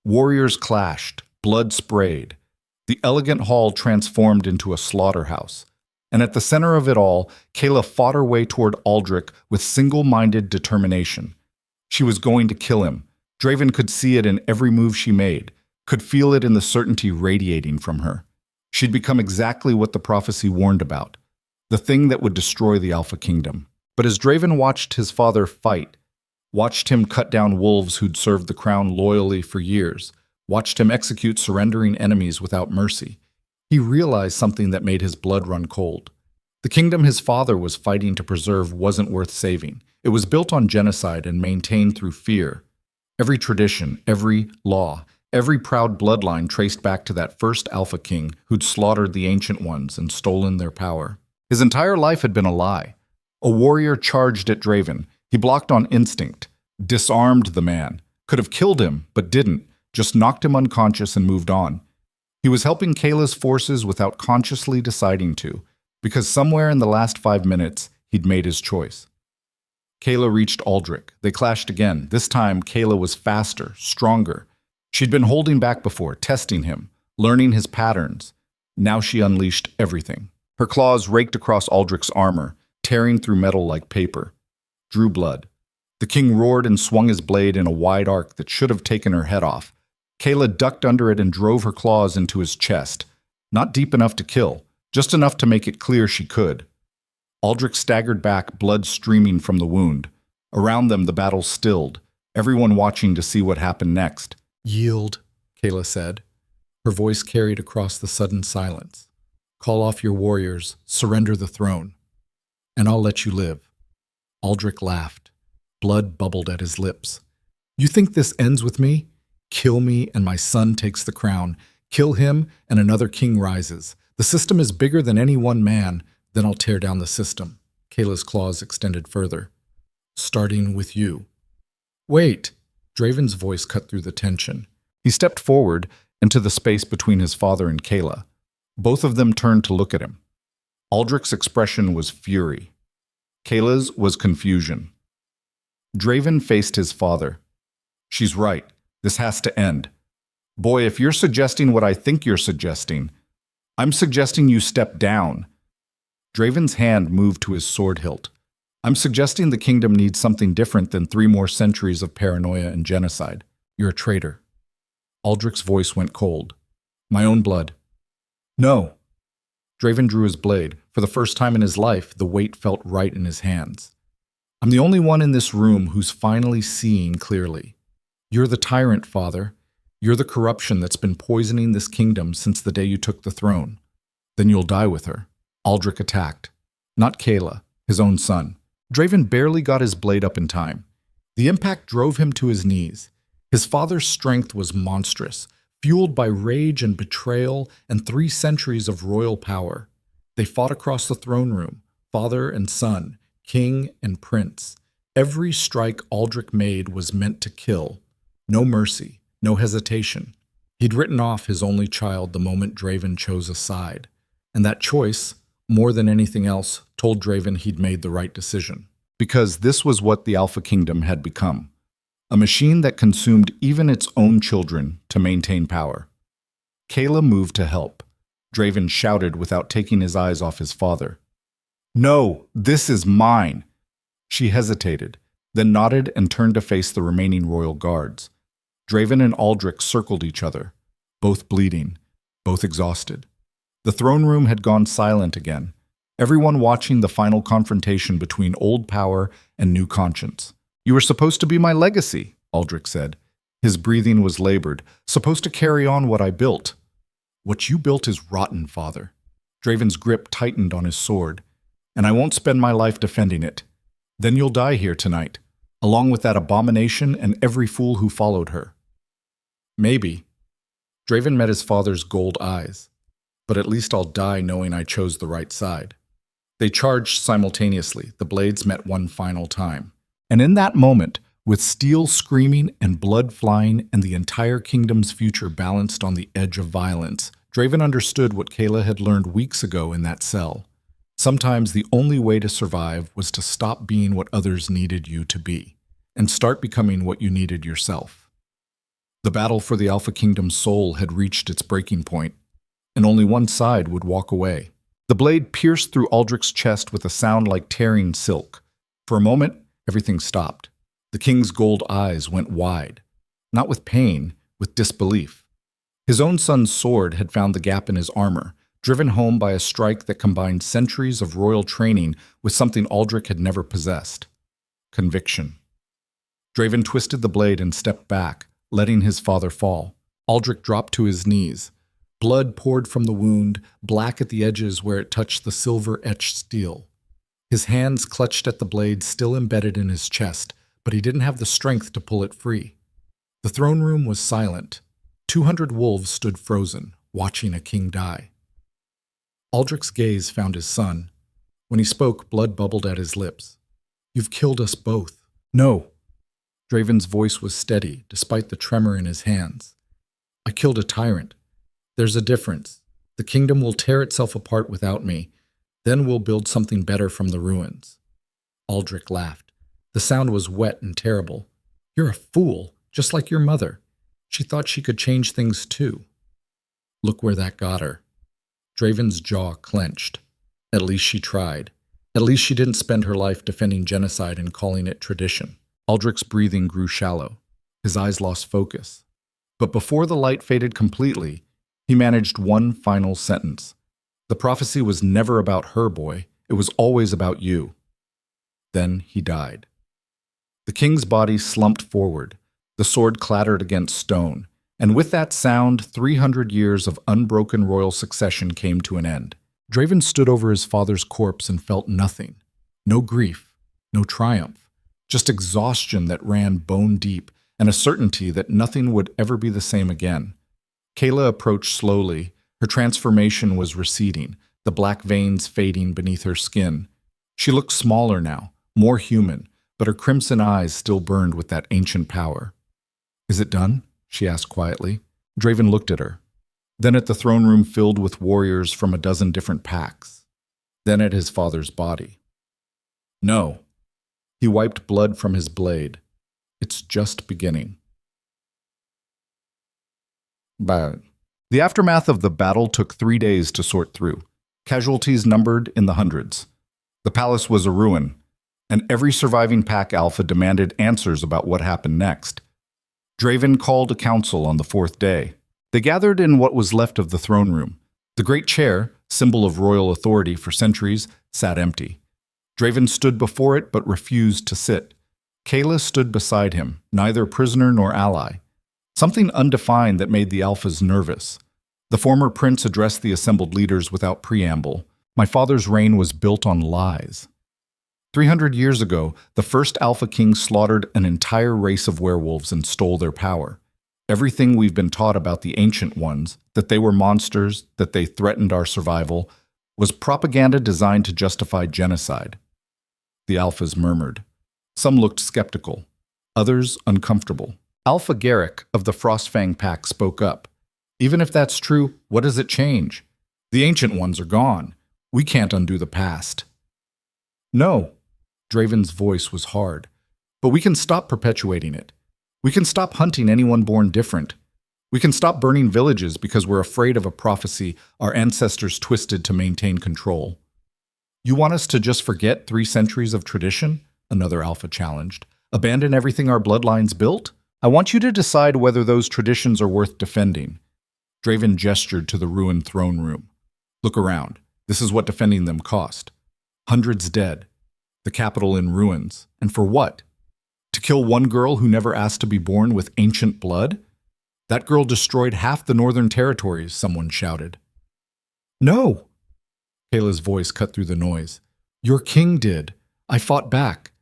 [SPEAKER 2] Warriors clashed, blood sprayed. The elegant hall transformed into a slaughterhouse. And at the center of it all, Kayla fought her way toward Aldrich with single-minded determination. She was going to kill him. Draven could see it in every move she made, could feel it in the certainty radiating from her. She'd become exactly what the prophecy warned about, the thing that would destroy the Alpha Kingdom. But as Draven watched his father fight, watched him cut down wolves who'd served the crown loyally for years, watched him execute surrendering enemies without mercy, he realized something that made his blood run cold. The kingdom his father was fighting to preserve wasn't worth saving. It was built on genocide and maintained through fear. Every tradition, every law, every proud bloodline traced back to that first Alpha King who'd slaughtered the Ancient Ones and stolen their power. His entire life had been a lie. A warrior charged at Draven. He blocked on instinct, disarmed the man, could have killed him, but didn't, just knocked him unconscious and moved on. He was helping Kayla's forces without consciously deciding to, because somewhere in the last 5 minutes, he'd made his choice. Kayla reached Aldrich. They clashed again. This time, Kayla was faster, stronger. She'd been holding back before, testing him, learning his patterns. Now she unleashed everything. Her claws raked across Aldrich's armor, tearing through metal like paper. Drew blood. The king roared and swung his blade in a wide arc that should have taken her head off. Kayla ducked under it and drove her claws into his chest. Not deep enough to kill, just enough to make it clear she could. Aldrich staggered back, blood streaming from the wound. Around them, the battle stilled, everyone watching to see what happened next. "Yield," Kayla said. Her voice carried across the sudden silence. "Call off your warriors, surrender the throne." and I'll let you live." Aldrich laughed. Blood bubbled at his lips. "You think this ends with me? Kill me and my son takes the crown. Kill him and another king rises. The system is bigger than any one man. Then I'll tear down the system." Kayla's claws extended further. "Starting with you." "Wait!" Draven's voice cut through the tension.
[SPEAKER 1] He stepped forward into the space between his father and Kayla. Both of them turned to look at him. Aldrich's expression was fury. Kayla's was confusion. Draven faced his father. "She's right. This has to end. Boy, if you're suggesting what I think you're suggesting, I'm suggesting you step down." Draven's hand moved to his sword hilt. "I'm suggesting the kingdom needs something different than 3 more centuries of paranoia and genocide. You're a traitor." Aldrich's voice went cold. "My own blood." "No." Draven drew his blade. For the first time in his life, the weight felt right in his hands. "I'm the only one in this room who's finally seeing clearly. You're the tyrant, father. You're the corruption that's been poisoning this kingdom since the day you took the throne. Then you'll die with her." Aldrich attacked. Not Kayla, his own son. Draven barely got his blade up in time. The impact drove him to his knees. His father's strength was monstrous, fueled by rage and betrayal and 3 centuries of royal power. They fought across the throne room, father and son, king and prince. Every strike Aldrich made was meant to kill. No mercy, no hesitation. He'd written off his only child the moment Draven chose a side. And that choice, more than anything else, told Draven he'd made the right decision. Because this was what the Alpha Kingdom had become. A machine that consumed even its own children to maintain power. Kayla moved to help. Draven shouted without taking his eyes off his father. "No, this is mine." She hesitated, then nodded and turned to face the remaining royal guards. Draven and Aldrich circled each other, both bleeding, both exhausted. The throne room had gone silent again, everyone watching the final confrontation between old power and new conscience. "You were supposed to be my legacy," Aldrich said. His breathing was labored, "supposed to carry on what I built." "What you built is rotten, father." Draven's grip tightened on his sword. "And I won't spend my life defending it. Then you'll die here tonight, along with that abomination and every fool who followed her." "Maybe." Draven met his father's gold eyes. "But at least I'll die knowing I chose the right side." They charged simultaneously. The blades met one final time. And in that moment, with steel screaming and blood flying and the entire kingdom's future balanced on the edge of violence, Draven understood what Kayla had learned weeks ago in that cell. Sometimes the only way to survive was to stop being what others needed you to be, and start becoming what you needed yourself. The battle for the Alpha Kingdom's soul had reached its breaking point, and only one side would walk away. The blade pierced through Aldrich's chest with a sound like tearing silk. For a moment, everything stopped. The king's gold eyes went wide, not with pain, with disbelief. His own son's sword had found the gap in his armor, driven home by a strike that combined centuries of royal training with something Aldrich had never possessed: conviction. Draven twisted the blade and stepped back, letting his father fall. Aldrich dropped to his knees. Blood poured from the wound, black at the edges where it touched the silver-etched steel. His hands clutched at the blade still embedded in his chest, but he didn't have the strength to pull it free. The throne room was silent. 200 wolves stood frozen, watching a king die. Aldrich's gaze found his son. When he spoke, blood bubbled at his lips. "You've killed us both." "No." Draven's voice was steady, despite the tremor in his hands. "I killed a tyrant. There's a difference. The kingdom will tear itself apart without me. Then we'll build something better from the ruins." Aldrich laughed. The sound was wet and terrible. "You're a fool, just like your mother. She thought she could change things too." Look where that got her. Draven's jaw clenched. At least she tried. At least she didn't spend her life defending genocide and calling it tradition. Aldrich's breathing grew shallow. His eyes lost focus. But before the light faded completely, he managed one final sentence. "The prophecy was never about her, boy. It was always about you." Then he died. The king's body slumped forward. The sword clattered against stone. And with that sound, 300 years of unbroken royal succession came to an end. Draven stood over his father's corpse and felt nothing.
[SPEAKER 2] No grief, no triumph, just exhaustion that ran bone deep and a certainty that nothing would ever be the same again. Kayla approached slowly. Her transformation was receding, the black veins fading beneath her skin. She looked smaller now, more human, but her crimson eyes still burned with that ancient power. "Is it done?" she asked quietly. Draven looked at her, then at the throne room filled with warriors from a dozen different packs, then at his father's body. "No." He wiped blood from his blade. "It's just beginning." But the aftermath of the battle took 3 days to sort through. Casualties numbered in the hundreds. The palace was a ruin, and every surviving pack alpha demanded answers about what happened next. Draven called a council on the 4th day. They gathered in what was left of the throne room. The great chair, symbol of royal authority for centuries, sat empty. Draven stood before it but refused to sit. Kayla stood beside him, neither prisoner nor ally. Something undefined that made the alphas nervous. The former prince addressed the assembled leaders without preamble. "My father's reign was built on lies. 300 years ago, the first Alpha King slaughtered an entire race of werewolves and stole their power. Everything we've been taught about the Ancient Ones, that they were monsters, that they threatened our survival, was propaganda designed to justify genocide." The Alphas murmured. Some looked skeptical, others uncomfortable. Alpha Garrick of the Frostfang Pack spoke up. "Even if that's true, what does it change? The Ancient Ones are gone. We can't undo the past." "No." Draven's voice was hard. "But we can stop perpetuating it. We can stop hunting anyone born different. We can stop burning villages because we're afraid of a prophecy our ancestors twisted to maintain control." "You want us to just forget 3 centuries of tradition?" another Alpha challenged. "Abandon everything our bloodlines built? I want you to decide whether those traditions are worth defending." Draven gestured to the ruined throne room. "Look around. This is what defending them cost. Hundreds dead. The capital in ruins. And for what? To kill one girl who never asked to be born with ancient blood? That girl destroyed half the northern territories," someone shouted. "No!" Kayla's voice cut through the noise. "Your king did. I fought back.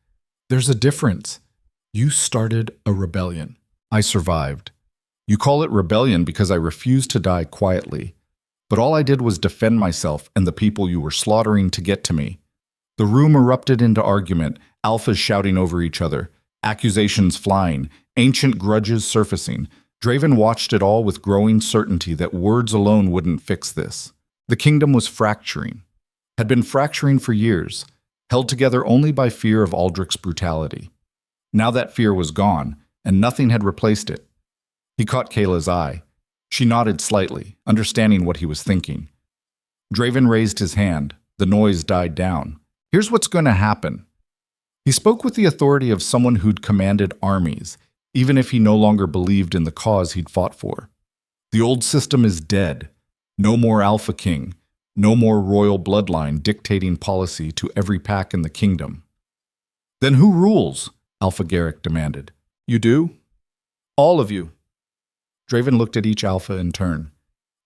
[SPEAKER 2] There's a difference. You started a rebellion. I survived. You call it rebellion because I refused to die quietly. But all I did was defend myself and the people you were slaughtering to get to me." The room erupted into argument, alphas shouting over each other, accusations flying, ancient grudges surfacing. Draven watched it all with growing certainty that words alone wouldn't fix this. The kingdom was fracturing, had been fracturing for years, held together only by fear of Aldrich's brutality. Now that fear was gone, and nothing had replaced it. He caught Kayla's eye. She nodded slightly, understanding what he was thinking. Draven raised his hand. The noise died down. "Here's what's going to happen." He spoke with the authority of someone who'd commanded armies, even if he no longer believed in the cause he'd fought for. "The old system is dead. No more Alpha King. No more royal bloodline dictating policy to every pack in the kingdom." "Then who rules?" Alpha Garrick demanded. "You do?" "All of you." Draven looked at each alpha in turn.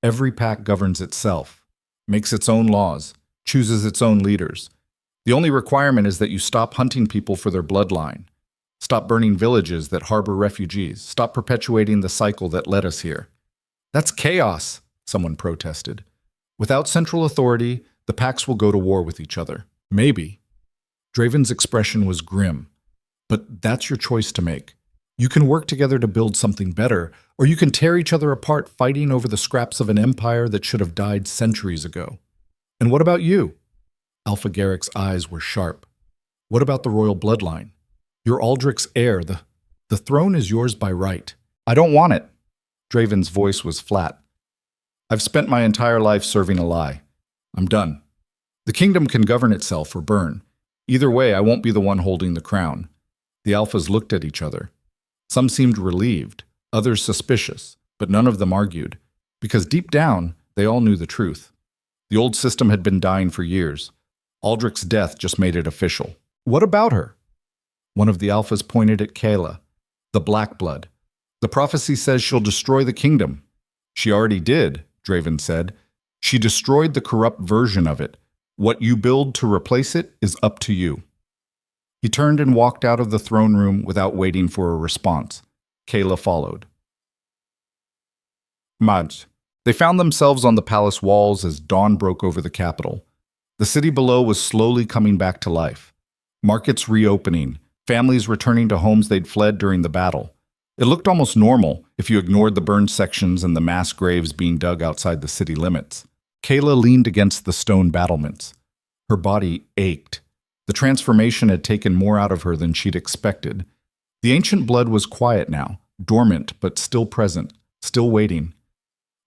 [SPEAKER 2] "Every pack governs itself, makes its own laws, chooses its own leaders. The only requirement is that you stop hunting people for their bloodline. Stop burning villages that harbor refugees. Stop perpetuating the cycle that led us here." "That's chaos," someone protested. "Without central authority, the packs will go to war with each other." "Maybe." Draven's expression was grim. "But that's your choice to make. You can work together to build something better, or you can tear each other apart fighting over the scraps of an empire that should have died centuries ago." "And what about you?" Alpha Garrick's eyes were sharp. "What about the royal bloodline? You're Aldrich's heir. The throne is yours by right." "I don't want it." Draven's voice was flat. "I've spent my entire life serving a lie. I'm done. The kingdom can govern itself or burn. Either way, I won't be the one holding the crown." The alphas looked at each other. Some seemed relieved, others suspicious, but none of them argued, because deep down, they all knew the truth. The old system had been dying for years. Aldrich's death just made it official. "What about her?" One of the alphas pointed at Kayla. "The Black Blood. The prophecy says she'll destroy the kingdom." "She already did," Draven said. "She destroyed the corrupt version of it. What you build to replace it is up to you."
[SPEAKER 1] He turned and walked out of the throne room without waiting for a response. Kayla followed. Maj. They found themselves on the palace walls as dawn broke over the capital. The city below was slowly coming back to life. Markets reopening, families returning to homes they'd fled during the battle. It looked almost normal if you ignored the burned sections and the mass graves being dug outside the city limits. Kayla leaned against the stone battlements. Her body ached. The transformation had taken more out of her than she'd expected. The ancient blood was quiet now, dormant but still present, still waiting.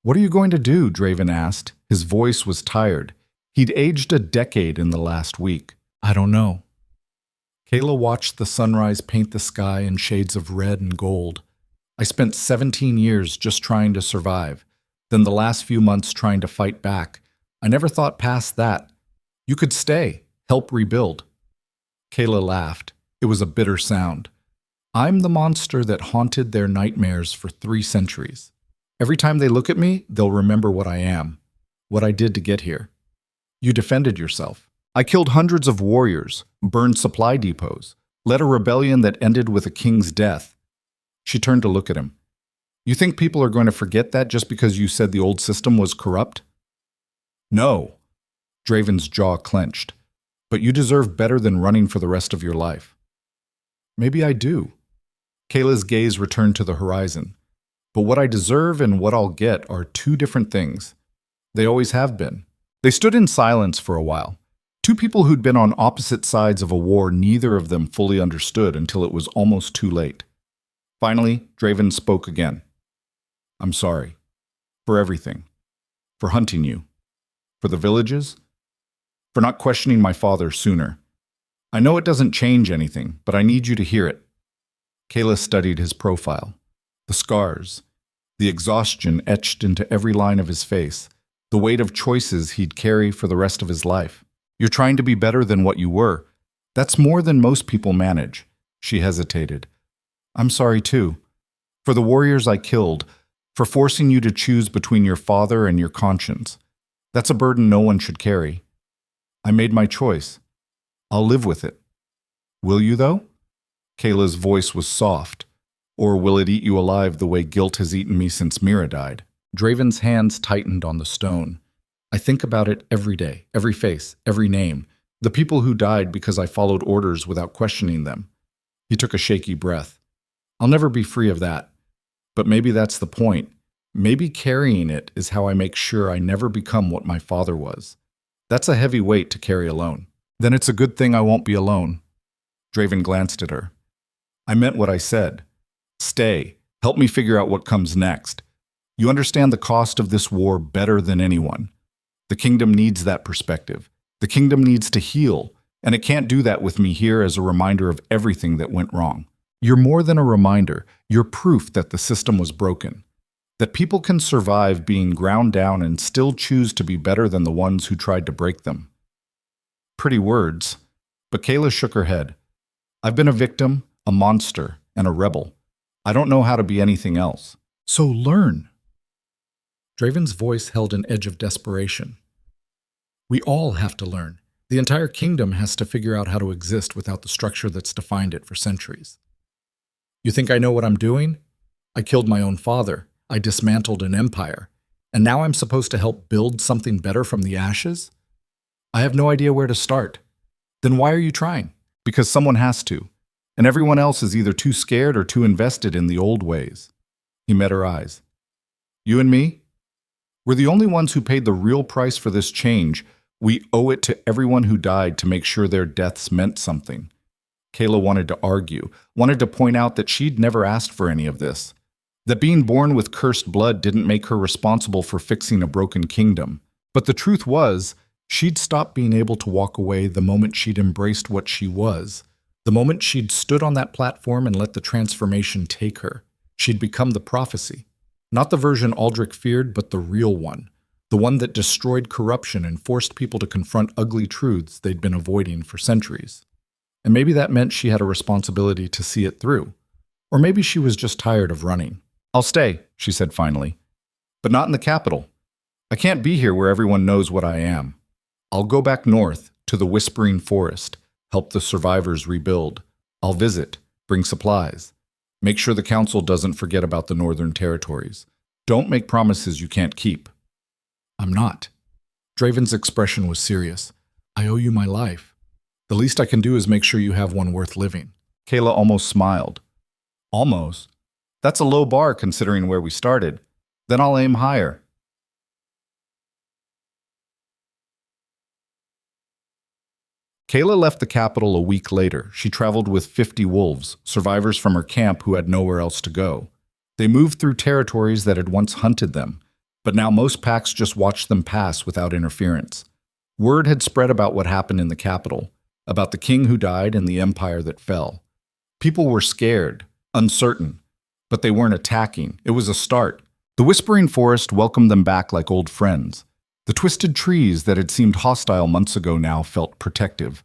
[SPEAKER 1] "What are you going to do?" Draven asked. His voice was tired. He'd aged a decade in the last week. "I don't know." Kayla watched the sunrise paint the sky in shades of red and gold. "I spent 17 years just trying to survive, then the last few months trying to fight back. I never thought past that. You could stay, help rebuild." Kayla laughed. It was a bitter sound. "I'm the monster that haunted their nightmares for 3 centuries. Every time they look at me, they'll remember what I am, what I did to get here. You defended yourself. I killed hundreds of warriors, burned supply depots, led a rebellion that ended with a king's death." She turned to look at him. "You think people are going to forget that just because you said the old system was corrupt?" "No." Draven's jaw clenched. "But you deserve better than running for the rest of your life." "Maybe I do." Kayla's gaze returned to the horizon. "But what I deserve and what I'll get are 2 different things. They always have been." They stood in silence for a while. 2 people who'd been on opposite sides of a war neither of them fully understood until it was almost too late. Finally, Draven spoke again. "I'm sorry. For everything. For hunting you. For the villages. For not questioning my father sooner. I know it doesn't change anything, but I need you to hear it." Kayla studied his profile. The scars. The exhaustion etched into every line of his face. The weight of choices he'd carry for the rest of his life. "You're trying to be better than what you were. That's more than most people manage." She hesitated. "I'm sorry too. For the warriors I killed, for forcing you to choose between your father and your conscience. That's a burden no one should carry. I made my choice. I'll live with it. Will you, though?" Kayla's voice was soft. "Or will it eat you alive the way guilt has eaten me since Mira died?" Draven's hands tightened on the stone. "I think about it every day, every face, every name. The people who died because I followed orders without questioning them." He took a shaky breath. "I'll never be free of that. But maybe that's the point. Maybe carrying it is how I make sure I never become what my father was. That's a heavy weight to carry alone." "Then it's a good thing I won't be alone." Draven glanced at her. "I meant what I said. Stay. Help me figure out what comes next. You understand the cost of this war better than anyone. The kingdom needs that perspective. The kingdom needs to heal, and it can't do that with me here as a reminder of everything that went wrong. You're more than a reminder. You're proof that the system was broken. That people can survive being ground down and still choose to be better than the ones who tried to break them." Pretty words, but Kayla shook her head. "I've been a victim, a monster, and a rebel. I don't know how to be anything else. So learn." Draven's voice held an edge of desperation. "We all have to learn. The entire kingdom has to figure out how to exist without the structure that's defined it for centuries. You think I know what I'm doing? I killed my own father. I dismantled an empire. And now I'm supposed to help build something better from the ashes? I have no idea where to start. Then why are you trying?" "Because someone has to. And everyone else is either too scared or too invested in the old ways." He met her eyes. "You and me? We're the only ones who paid the real price for this change. We owe it to everyone who died to make sure their deaths meant something." Kayla wanted to argue, wanted to point out that she'd never asked for any of this. That being born with cursed blood didn't make her responsible for fixing a broken kingdom. But the truth was, she'd stopped being able to walk away the moment she'd embraced what she was. The moment she'd stood on that platform and let the transformation take her. She'd become the prophecy. Not the version Aldrich feared, but the real one. The one that destroyed corruption and forced people to confront ugly truths they'd been avoiding for centuries. And maybe that meant she had a responsibility to see it through. Or maybe she was just tired of running. "I'll stay," she said finally. "But not in the capital. I can't be here where everyone knows what I am. I'll go back north, to the Whispering Forest. help the survivors rebuild. I'll visit, bring supplies. Make sure the council doesn't forget about the Northern Territories. Don't make promises you can't keep."
[SPEAKER 2] "I'm not." Draven's expression was serious. "I owe you my life. The least I can do is make sure you have one worth living."
[SPEAKER 1] Kayla almost smiled. "Almost? That's a low bar considering where we started. Then I'll aim higher." Kayla left the capital a week later. She traveled with 50 wolves, survivors from her camp who had nowhere else to go. They moved through territories that had once hunted them, but now most packs just watched them pass without interference. Word had spread about what happened in the capital, about the king who died and the empire that fell. People were scared, uncertain, but they weren't attacking. It was a start. The whispering forest welcomed them back like old friends. The twisted trees that had seemed hostile months ago now felt protective.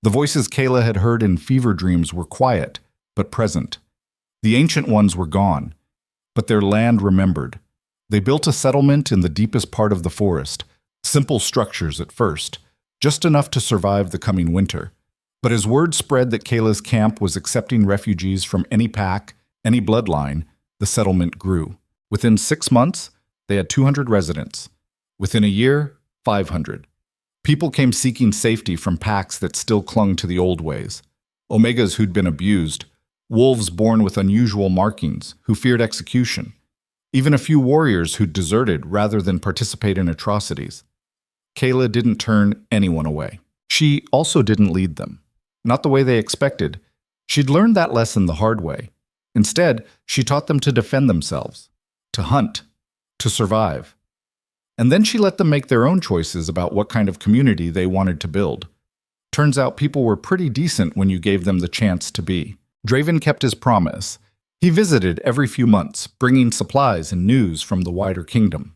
[SPEAKER 1] The voices Kayla had heard in fever dreams were quiet, but present. The ancient ones were gone, but their land remembered. They built a settlement in the deepest part of the forest, simple structures at first, just enough to survive the coming winter. But as word spread that Kayla's camp was accepting refugees from any pack, any bloodline, the settlement grew. Within 6 months, they had 200 residents. Within a year, 500. People came seeking safety from packs that still clung to the old ways. Omegas who'd been abused, wolves born with unusual markings, who feared execution. Even a few warriors who'd deserted rather than participate in atrocities. Kayla didn't turn anyone away. She also didn't lead them. Not the way they expected. She'd learned that lesson the hard way. Instead, she taught them to defend themselves, to hunt, to survive. And then she let them make their own choices about what kind of community they wanted to build. Turns out people were pretty decent when you gave them the chance to be. Draven kept his promise. He visited every few months, bringing supplies and news from the wider kingdom.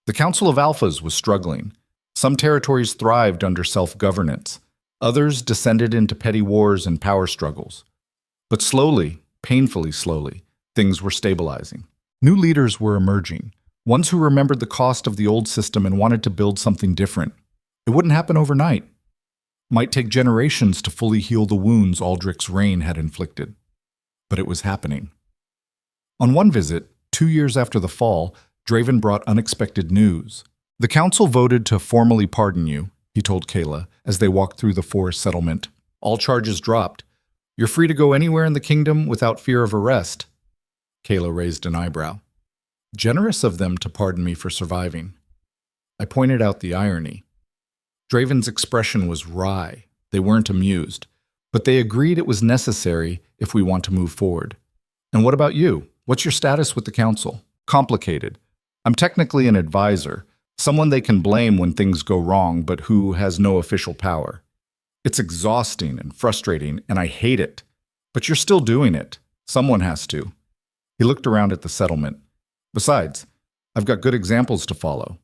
[SPEAKER 1] The Council of Alphas was struggling. Some territories thrived under self-governance. Others descended into petty wars and power struggles. But slowly, painfully slowly, things were stabilizing. New leaders were emerging, ones who remembered the cost of the old system and wanted to build something different. It wouldn't happen overnight. Might take generations to fully heal the wounds Aldrich's reign had inflicted. But it was happening. On one visit, 2 years after the fall, Draven brought unexpected news. "The council voted to formally pardon you," he told Kayla as they walked through the forest settlement. "All charges dropped. You're free to go anywhere in the kingdom without fear of arrest." Kayla raised an eyebrow. "Generous of them to pardon me for surviving." I pointed out the irony. Draven's expression was wry. They weren't amused, but they agreed it was necessary if we want to move forward. "And what about you? What's your status with the council?" "Complicated. I'm technically an advisor, someone they can blame when things go wrong, but who has no official power. It's exhausting and frustrating, and I hate it. But you're still doing it. Someone has to." He looked around at the settlement. "Besides, I've got good examples to follow.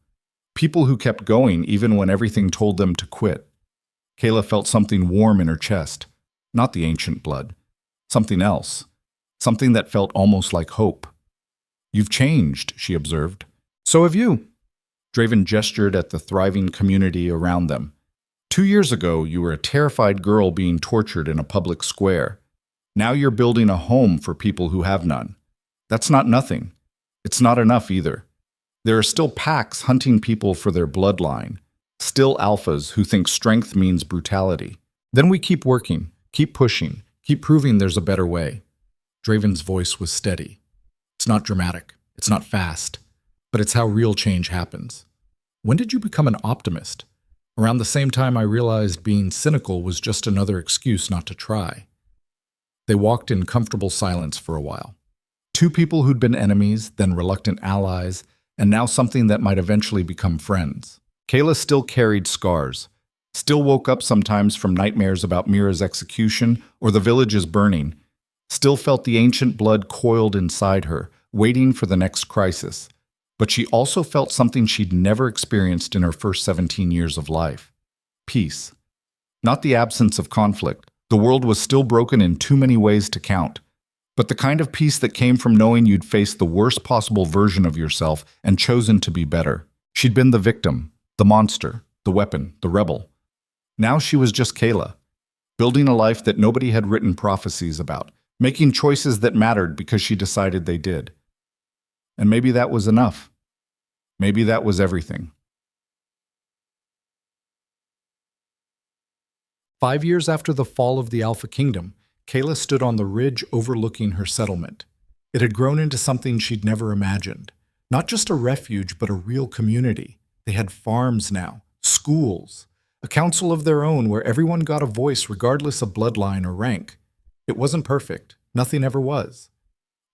[SPEAKER 1] People who kept going even when everything told them to quit." Kayla felt something warm in her chest. Not the ancient blood. Something else. Something that felt almost like hope. "You've changed," she observed. "So have you." Draven gestured at the thriving community around them. 2 years ago, you were a terrified girl being tortured in a public square. Now you're building a home for people who have none. That's not nothing. It's not enough either. There are still packs hunting people for their bloodline, still alphas who think strength means brutality. Then we keep working, keep pushing, keep proving there's a better way. Draven's voice was steady. It's not dramatic, it's not fast, but it's how real change happens. When did you become an optimist? Around the same time I realized being cynical was just another excuse not to try. They walked in comfortable silence for a while. Two people who'd been enemies, then reluctant allies, and now something that might eventually become friends. Kayla still carried scars, still woke up sometimes from nightmares about Mira's execution or the village's burning, still felt the ancient blood coiled inside her, waiting for the next crisis. But she also felt something she'd never experienced in her first 17 years of life. Peace. Not the absence of conflict. The world was still broken in too many ways to count. But the kind of peace that came from knowing you'd faced the worst possible version of yourself and chosen to be better. She'd been the victim, the monster, the weapon, the rebel. Now she was just Kayla. building a life that nobody had written prophecies about, making choices that mattered because she decided they did. And maybe that was enough. Maybe that was everything.
[SPEAKER 2] 5 years after the fall of the Alpha Kingdom, Kayla stood on the ridge overlooking her settlement. It had grown into something she'd never imagined. Not just a refuge, but a real community. They had farms now, schools, a council of their own where everyone got a voice regardless of bloodline or rank. It wasn't perfect. Nothing ever was.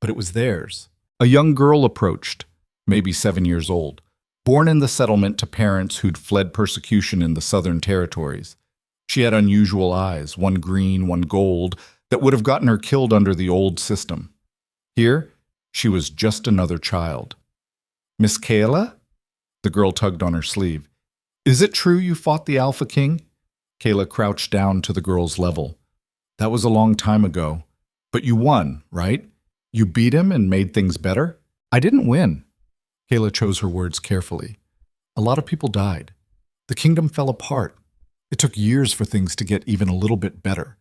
[SPEAKER 2] But it was theirs.
[SPEAKER 1] A young girl approached, maybe 7 years old, born in the settlement to parents who'd fled persecution in the Southern Territories. She had unusual eyes, one green, one gold, that would have gotten her killed under the old system. Here, she was just another child. "Miss Kayla?" The girl tugged on her sleeve. "Is it true you fought the Alpha King?" Kayla crouched down to the girl's level. "That was a long time ago. But you won, right? You beat him and made things better?" "I didn't win." Kayla chose her words carefully. "A lot of people died. The kingdom fell apart. It took years for things to get even a little bit better.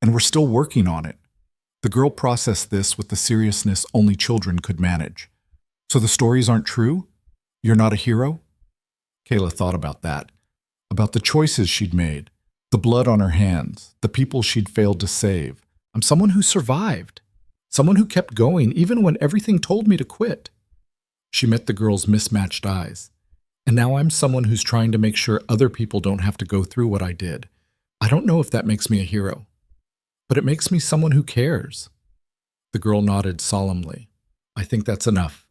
[SPEAKER 1] And we're still working on it." The girl processed this with the seriousness only children could manage. "So the stories aren't true? You're not a hero?" Kayla thought about that, about the choices she'd made, the blood on her hands, the people she'd failed to save. "I'm someone who survived, someone who kept going even when everything told me to quit." She met the girl's mismatched eyes. "And now I'm someone who's trying to make sure other people don't have to go through what I did. I don't know if that makes me a hero, but it makes me someone who cares." The girl nodded solemnly. "I think that's enough."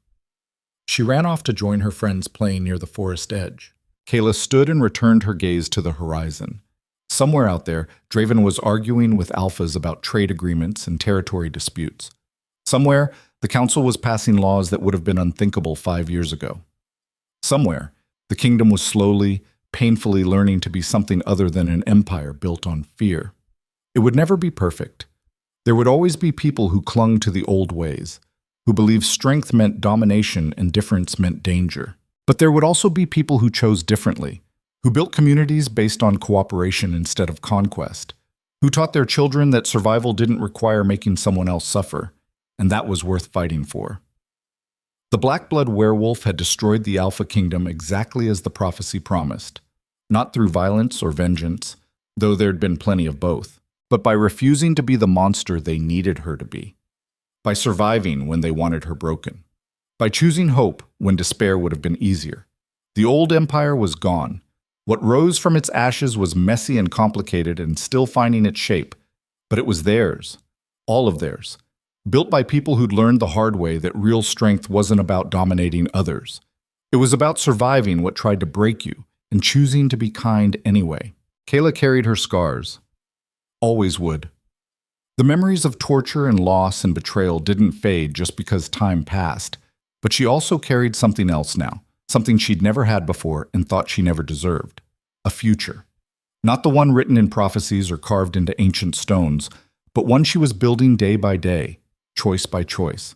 [SPEAKER 1] She ran off to join her friends playing near the forest edge. Kayla stood and returned her gaze to the horizon. Somewhere out there, Draven was arguing with alphas about trade agreements and territory disputes. Somewhere, the council was passing laws that would have been unthinkable 5 years ago. Somewhere, the kingdom was slowly, painfully learning to be something other than an empire built on fear. It would never be perfect. There would always be people who clung to the old ways, who believed strength meant domination and difference meant danger. But there would also be people who chose differently, who built communities based on cooperation instead of conquest, who taught their children that survival didn't require making someone else suffer, and that was worth fighting for. The Black Blood Werewolf had destroyed the Alpha Kingdom exactly as the prophecy promised, not through violence or vengeance, though there'd been plenty of both, but by refusing to be the monster they needed her to be, by surviving when they wanted her broken, by choosing hope when despair would have been easier. The old empire was gone. What rose from its ashes was messy and complicated and still finding its shape, but it was theirs, all of theirs, built by people who'd learned the hard way that real strength wasn't about dominating others. It was about surviving what tried to break you and choosing to be kind anyway. Kayla carried her scars. Always would. The memories of torture and loss and betrayal didn't fade just because time passed, but she also carried something else now, something she'd never had before and thought she never deserved. A future. Not the one written in prophecies or carved into ancient stones, but one she was building day by day, choice by choice,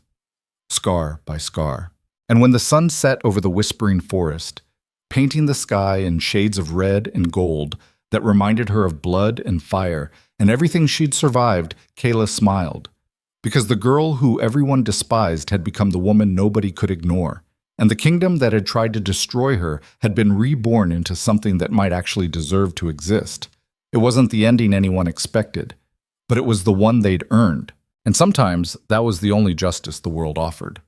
[SPEAKER 1] scar by scar. And when the sun set over the whispering forest, painting the sky in shades of red and gold that reminded her of blood and fire and everything she'd survived, Kayla smiled. Because the girl who everyone despised had become the woman nobody could ignore, and the kingdom that had tried to destroy her had been reborn into something that might actually deserve to exist. It wasn't the ending anyone expected, but it was the one they'd earned. And sometimes that was the only justice the world offered.